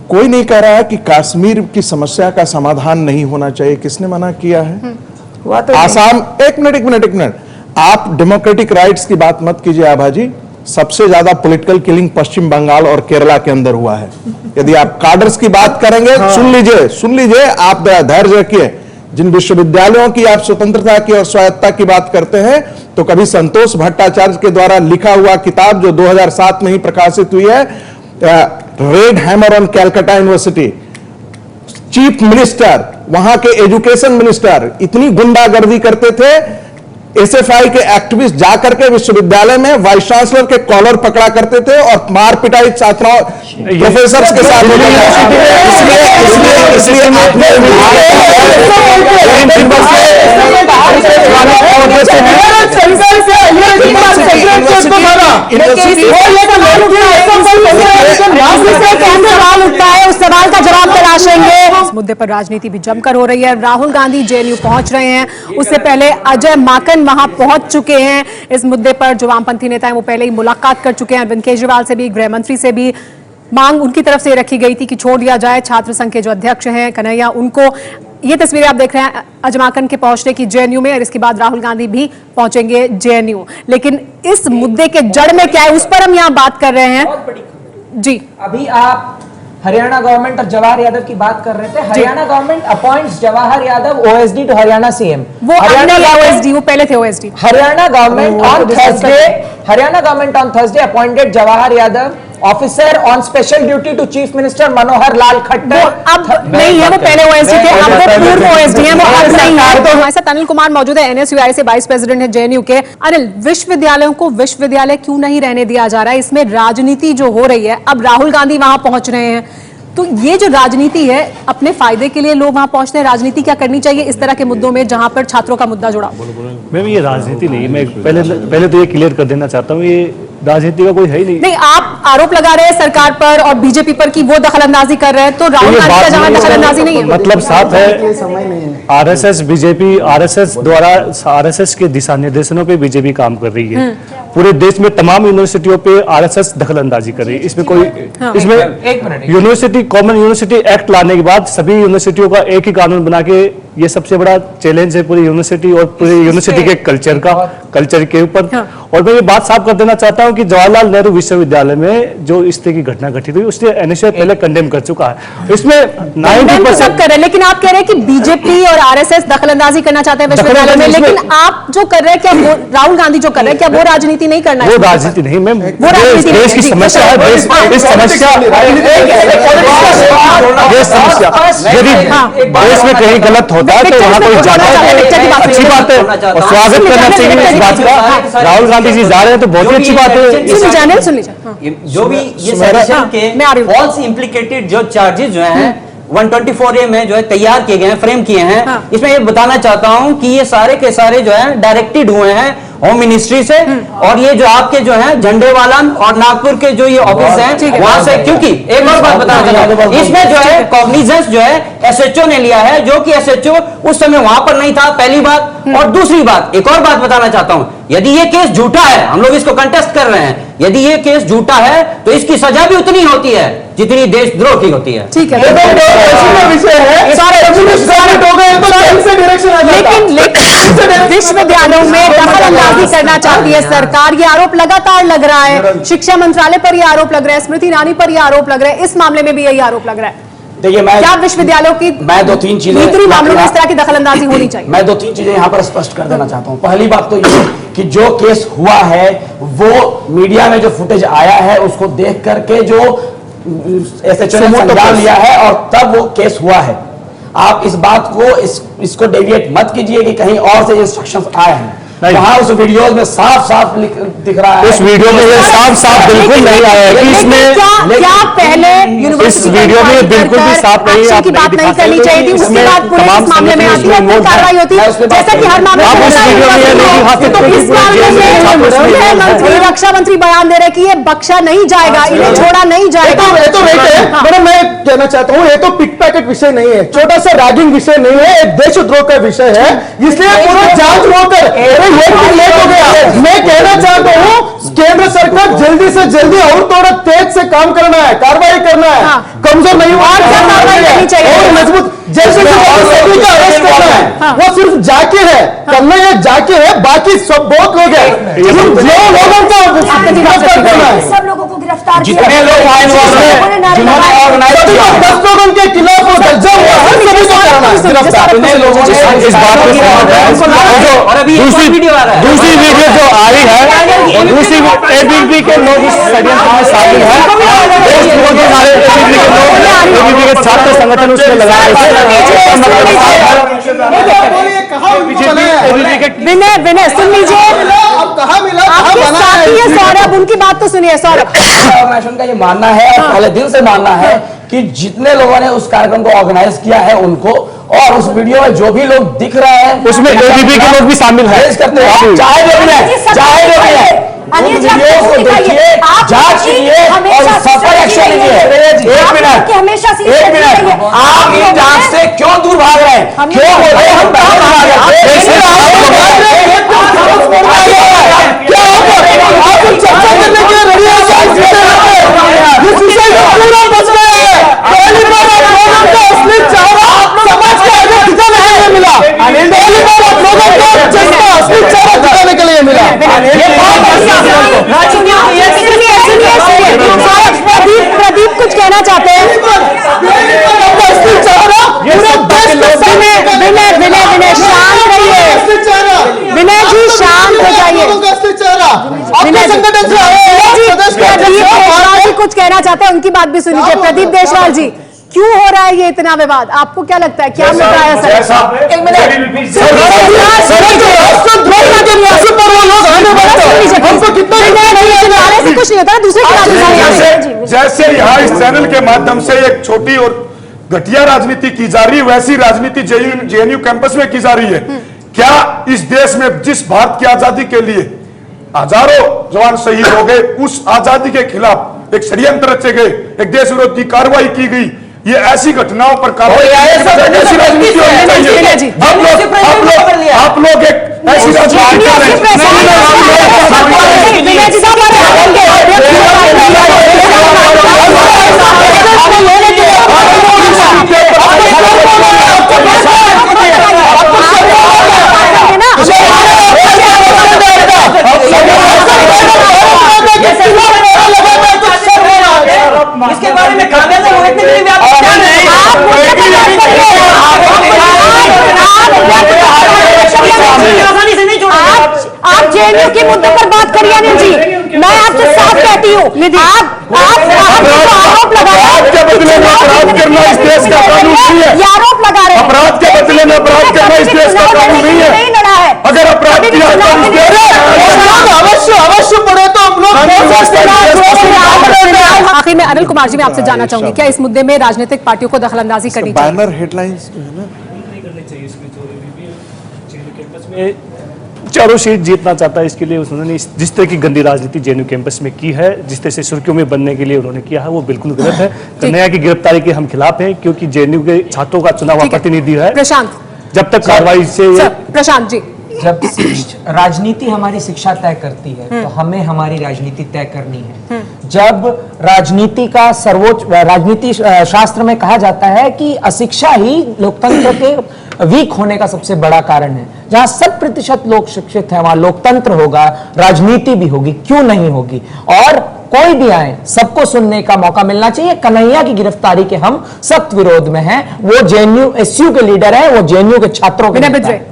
कोई नहीं कह रहा है कि कश्मीर की समस्या का समाधान नहीं होना चाहिए। किसने मना किया है? आसाम, एक मिनट, आप डेमोक्रेटिक राइट्स की बात मत कीजिए आभा जी। सबसे ज्यादा पॉलिटिकल किलिंग पश्चिम बंगाल और केरला के अंदर हुआ है। यदि आप कार्डर्स की बात करेंगे, सुन लीजिए, आप धैर्य रखिए। जिन विश्वविद्यालयों की आप स्वतंत्रता की और स्वायत्तता की बात करते हैं, तो कभी संतोष भट्टाचार्य के द्वारा लिखा हुआ किताब जो 2007 में ही प्रकाशित हुई है, red hammer on Calcutta university, chief minister, वहां के एजुकेशन मिनिस्टर इतनी गुंडागर्दी करते थे, एसएफआई के एक्टिविस्ट जाकर के विश्वविद्यालय में वाइस चांसलर के कॉलर पकड़ा करते थे और मार पिटाई छात्राओं प्रोफेसर के साथ उस सवाल का जवाब तलाशेंगे। इस मुद्दे पर राजनीति भी जमकर हो रही है। राहुल गांधी जेएनयू पहुंच रहे हैं, उससे पहले अजय माकन वहां पहुंच चुके हैं। इस मुद्दे पर जो वामपंथी नेता हैं वो पहले ही मुलाकात कर चुके हैं। अरविंद केजरीवाल से भी, गृह मंत्री से भी मांग उनकी तरफ से रखी गई थी कि छोड़ दिया जाए। छात्र संघ के जो अध्यक्ष हैं कन्हैया, उनको ये तस्वीरें आप देख रहे हैं अजय माकन के पहुंचने की जेएनयू में, और इसके बाद राहुल गांधी भी पहुंचेंगे जेएनयू। लेकिन इस मुद्दे के जड़ में क्या है, उस पर हम यहाँ बात कर रहे हैं। जी, अभी आप हरियाणा गवर्नमेंट और जवाहर यादव की बात कर रहे थे। Haryana government appoints Jawahar Yadav OSD to Haryana CM. वो ओएसडी, वो पहले थे OSD. Haryana government on Thursday appointed Jawahar Yadav officer on special duty to chief minister Manohar Lal Khattar. अब नहीं है, वो पहले ओएसडी थे, अब वो पूर्व ओएसडी हैं, वो अब नहीं है। तो हमारे साथ अनिल कुमार मौजूद है, एनएसयूआई से वाइस प्रेसिडेंट है जेएनयू के। अनिल, विश्वविद्यालयों को विश्वविद्यालय क्यों नहीं रहने दिया जा रहा है? इसमें राजनीति जो हो रही है, अब राहुल गांधी वहां पहुंच रहे हैं, तो ये जो राजनीति है, अपने फायदे के लिए लोग वहां पहुंचते हैं। राजनीति क्या करनी चाहिए इस तरह के मुद्दों में जहां पर छात्रों का मुद्दा जुड़ा? मैम, ये राजनीति नहीं, मैं पहले तो ये क्लियर कर देना चाहता हूँ, ये राजनीति का कोई है ही नहीं। नहीं, आप आरोप लगा रहे हैं सरकार पर और बीजेपी पर कि वो दखलंदाजी कर रहे हैं, तो राहुल गांधी का जहां दखलंदाजी नहीं है, मतलब साफ है। आरएसएस बीजेपी, आरएसएस द्वारा आरएसएस के दिशा निर्देशनों पे बीजेपी काम कर रही है। पूरे देश में तमाम यूनिवर्सिटियों पे आरएसएस दखलंदाजी कर रही है। इसमें कोई इसमें यूनिवर्सिटी कॉमन यूनिवर्सिटी एक्ट लाने के बाद सभी यूनिवर्सिटियों का एक ही कानून बना के, ये सबसे बड़ा चैलेंज है पूरी यूनिवर्सिटी और पूरी यूनिवर्सिटी के कल्चर के ऊपर। और मैं ये बात साफ कर देना चाहता हूं कि जवाहरलाल नेहरू विश्वविद्यालय में जो इस तरह की घटना घटित हुई, उसने एनएसयूआई पहले कंडेम कर चुका है। इसमें 90% कर रहे हैं, लेकिन आप कह रहे हैं कि बीजेपी और आरएसएस दखलंदाजी करना चाहते हैं विश्वविद्यालय में, लेकिन आप जो कर रहे हैं, क्या राहुल गांधी जो कर रहे हैं, क्या वो राजनीति नहीं करना है? वो राजनीति नहीं मैम, देश की समस्या है। इस समस्या यदि देश में कहीं गलत होता है तो वहां कोई जाना अच्छी बात है और स्वागत करना चाहिए इस बात का। राहुल गांधी जी जा रहे हैं तो बहुत ही अच्छी बात है। सुन लीजिए, जो भी ये सेशन के फॉल्स इम्प्लीकेटेड जो चार्जेस जो हैं 124A में जो है तैयार किए गए हैं, फ्रेम किए हैं, इसमें ये बताना चाहता हूं कि ये सारे के सारे जो है डायरेक्टेड हुए हैं होम मिनिस्ट्री से, और ये जो आपके जो है झंडेवाला और नागपुर के जो ये ऑफिस हैं वहां से। क्योंकि एक और बात बताना चाहता हूं, इसमें जो है कॉग्निजेंस जो है एसएचओ ने लिया है, जो कि एसएचओ उस समय वहां पर नहीं था, पहली बात। और दूसरी बात, एक और बात बताना चाहता हूं, यदि ये केस झूठा है, हम लोग इसको कंटेस्ट कर रहे हैं, यदि ये केस झूठा है तो इसकी सजा भी उतनी होती है जितनी देशद्रोह की होती है। ठीक है, लेकिन विश्वविद्यालयों में दखलंदाजी करना चाहती है सरकार, ये आरोप लगातार लग रहा है। शिक्षा मंत्रालय पर ये आरोप लग रहा है, स्मृति ईरानी पर ये आरोप लग रहा है, इस मामले में भी यही आरोप लग रहा है। देखिए, मैं विश्वविद्यालयों की मैं 2-3 चीजें भीतरी मामलों में इस तरह की दखलंदाजी होनी चाहिए। मैं 2-3 चीजें यहाँ पर स्पष्ट कर देना चाहता हूँ। पहली बात तो ये कि जो केस हुआ है वो मीडिया में जो फुटेज आया है उसको देख करके जो एसएचओ ने संज्ञान लिया है और तब वो केस हुआ है। आप इस बात को इसको डेविएट मत कीजिए कि कहीं और से इंस्ट्रक्शंस आए हैं। वहाँ उस वीडियोज में साफ साफ दिख रहा है, उस वीडियो में ये साफ बिल्कुल नहीं आया है कि इसमें क्या पहले इस वीडियो में बिल्कुल भी साफ नहीं है, की बात नहीं करनी चाहिए थी, उसके बाद पुलिस इस मामले में आती है, फिर कार्रवाई होती है, जैसा कि हर मामले में। तो इस मामले में मंत्री, रक्षा मंत्री बयान दे रहे कि ये बख्शा नहीं जाएगा, इन्हें छोड़ा नहीं जाएगा। मैडम, मैं कहना चाहता हूँ, ये तो पिक पैकेट विषय नहीं है, छोटा सा रैगिंग विषय नहीं है, एक देशद्रोह का विषय है, इसलिए पूरा जांच होकर लेट हो गया। मैं कहना चाहता हूँ केंद्र सरकार जल्दी से जल्दी और थोड़ा तेज से काम करना है, कार्रवाई करना है, कमजोर नहीं हुआ और मजबूत जैसे सभी का अरेस्ट करना है। वो सिर्फ जाके है करना, ये जाके है, बाकी सब बहुत लोग हैं, लोगों को सब लोगों को गिरफ्तार किया, जितने लोग आए जिन्होंने ऑर्गेनाइज किया 10 लोगों के खिलाफ गिरफ्तार लोगों ने इस बात को दूसरी वीडियो जो आई है, दूसरी एबीवीपी के लोग इस षड्यंत्र में शामिल हैं। एबीवीपी के छात्र संगठन उसमें लगाए विनय सुन लीजिए, आपके साथी है सौरभ, उनकी बात तो सुनिए। सौरभ, ऑर्गेनाइजेशन का ये मानना है और पहले दिन से मानना है कि जितने लोगों ने उस कार्यक्रम को ऑर्गेनाइज किया है उनको, और उस वीडियो में जो भी लोग दिख रहे हैं उसमें एबीवीपी के लोग भी शामिल हैं, करते हैं, चाहे जो भी है, उन वीडियोस को देखिए, जांच कीजिए और सफल एक्शन लीजिए। एक मिनट, आप इन जांच से क्यों दूर भाग रहे हैं? क्यों बोल रहे हैं हम कहां भाग रहे हैं? प्रदीप कुछ कहना चाहते हैं? विनय शांत रहिए, विनय जी शांत हो जाइए। कुछ कहना चाहते हैं, उनकी बात भी सुन लीजिए। प्रदीप देशवाल जी, क्यों हो रहा है ये इतना विवाद? आपको क्या लगता है, क्या मिल रहा है? कुछ नहीं होता, दूसरे जैसे यहाँ इस चैनल के माध्यम से एक छोटी और घटिया राजनीति की जा रही है, वैसी राजनीति जेएनयू कैंपस में की जा रही है। क्या इस देश में जिस भारत की आजादी के लिए हजारों जवान शहीद हो गए, उस आजादी के खिलाफ एक षड्यंत्र रचे गए, एक देश विरोधी कार्रवाई की गई, ये ऐसी घटनाओं पर कार्रवाई, ऐसी राजनीति होनी चाहिए। आप लोग एक ऐसी राजनीति कर रहे हैं। इसके बारे में खामियाजा भुगतने के लिए आप जेएनयू के मुद्दे पर बात करिए अनिल जी। मैं आपसे साफ कहती हूँ, आरोप लगा रहे हैं, अपराध के बदले में अपराध करना इस देश का कानून नहीं है। आरोप लगा रहे हैं, अपराध के बदले में अपराध करना इस देश का कानून नहीं है। नहीं लड़ा है, अगर अपराध किया तो अवश्य पड़े तो हम लोग। आखिर में अनिल कुमार जी, मैं आपसे जानना चाहूंगी, क्या इस मुद्दे में राजनीतिक पार्टियों को दखलंदाजी करनी चाहिए? बैनर हेडलाइंस जो है ना, चारों सीट जीतना चाहता है, इसके लिए उन्होंने जिस तरह की गंदी राजनीति जेएनयू कैंपस में की है, जिस तरह से सुर्खियों में बनने के लिए उन्होंने किया है, वो बिल्कुल गलत है। कन्हैया की गिरफ्तारी के हम खिलाफ हैं, क्योंकि जेएनयू के छात्रों का चुनाव प्रतिनिधि है। प्रशांत, जब तक कार्रवाई से प्रशांत जी, जब राजनीति हमारी शिक्षा तय करती है तो हमें हमारी राजनीति तय करनी है। जब राजनीति का सर्वोच्च राजनीति शास्त्र में कहा जाता है कि अशिक्षा ही लोकतंत्र के वीक होने का सबसे बड़ा कारण है। जहां 100% लोग शिक्षित हैं वहां लोकतंत्र होगा, राजनीति भी होगी, क्यों नहीं होगी? और कोई भी आए सबको सुनने का मौका मिलना चाहिए। कन्हैया की गिरफ्तारी के हम सख्त विरोध में हैं। वो जेएनयू एसयू के लीडर हैं, वो जेएनयू के छात्रों के नेता हैं।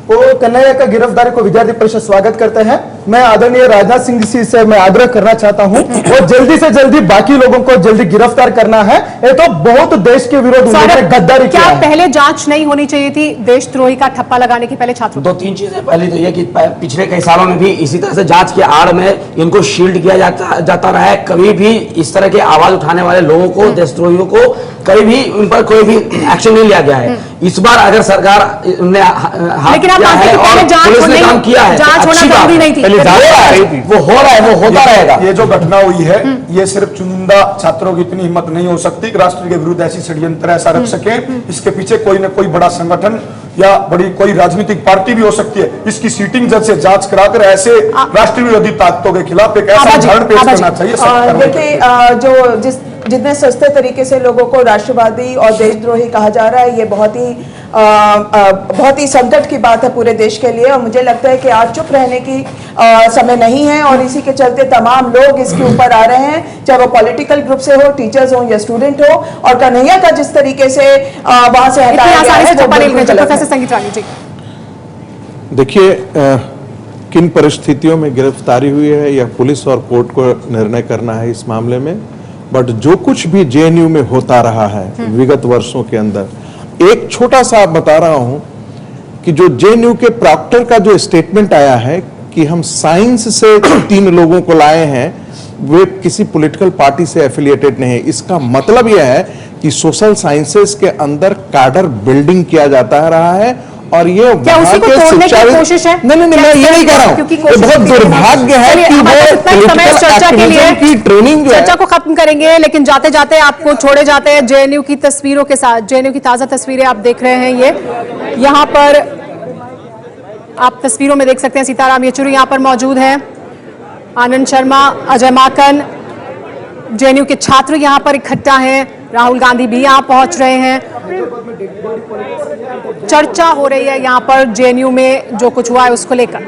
वो कन्हैया का गिरफ्तारी को विद्यार्थी परिषद स्वागत करते हैं। मैं आदरणीय राजनाथ सिंह जी से मैं आग्रह करना चाहता हूं और जल्दी से जल्दी बाकी लोगों को जल्दी गिरफ्तार करना है। ये तो बहुत देश के विरोध उन्होंने गद्दारी किया है। पहले जांच नहीं होनी चाहिए थी देशद्रोही का ठप्पा लगाने की? पहले छात्रों 2-3 चीजें। पहले तो ये कि पिछले कई सालों में भी इसी तरह से जांच के आड़ में इनको शील्ड किया जाता रहा है। कभी भी इस तरह के आवाज उठाने वाले लोगों को, देशद्रोहियों को, कभी भी उन पर कोई भी एक्शन नहीं लिया गया है। इस बार अगर सरकार ने लेकिन आप मानते हैं कि पहले जांच काम किया है, जांच होना जरूरी नहीं थी। वो हो रहा है, वो होता रहेगा। ये जो घटना हुई है, ये सिर्फ चुनिंदा छात्रों की इतनी हिम्मत नहीं हो सकती कि राष्ट्र के विरुद्ध ऐसी षड्यंत्र ऐसा रख सके। इसके पीछे कोई न कोई बड़ा संगठन या बड़ी कोई राजनीतिक पार्टी भी हो सकती है। इसकी सीटिंग जज से जांच कराकर ऐसे राष्ट्र विरोधी ताकतों के खिलाफ एक ऐसा उदाहरण पेश करना चाहिए। देखिए, जो जिस जितने सस्ते तरीके से लोगों को राष्ट्रवादी और देशद्रोही कहा जा रहा है, ये बहुत ही संकट की बात है पूरे देश के लिए। और मुझे लगता है कि आज चुप रहने की समय नहीं है और इसी के चलते तमाम लोग इसके ऊपर आ रहे हैं, चाहे वो पॉलिटिकल ग्रुप से हो, टीचर्स हो या स्टूडेंट हो। और कन्हैया का जिस तरीके से वहां से हटाया गया है, प्रोफेसर संगीत रानी जी, देखिए किन परिस्थितियों में गिरफ्तारी हुई है यह पुलिस और कोर्ट को निर्णय करना है इस मामले में। बट जो कुछ भी जेएनयू में होता रहा है विगत वर्षों के अंदर, एक छोटा सा बता रहा हूं कि जो जेएनयू के प्रॉक्टर का जो स्टेटमेंट आया है कि हम साइंस से 3 लोगों को लाए हैं, वे किसी पॉलिटिकल पार्टी से एफिलिएटेड नहीं है। इसका मतलब यह है कि सोशल साइंसेस के अंदर कैडर बिल्डिंग किया जाता रहा है और ये क्या उसी को तोड़ने की कोशिश है? नहीं, मैं ये नहीं कह रहा हूं। ये बहुत दुर्भाग्य है कि वो चर्चा के लिए की ट्रेनिंग जो है, चर्चा को खत्म करेंगे, लेकिन जाते जाते आपको छोड़े जाते हैं जेएनयू की तस्वीरों के साथ। जेएनयू की ताजा तस्वीरें आप देख रहे हैं, ये यहाँ पर आप तस्वीरों में देख सकते हैं सीताराम येचुरी यहाँ पर मौजूद हैं, आनंद शर्मा, अजय माकन, जेएनयू के छात्र यहाँ पर इकट्ठा हैं, राहुल गांधी भी यहाँ पहुंच रहे हैं। चर्चा हो रही है यहाँ पर जेएनयू में जो कुछ हुआ है उसको लेकर।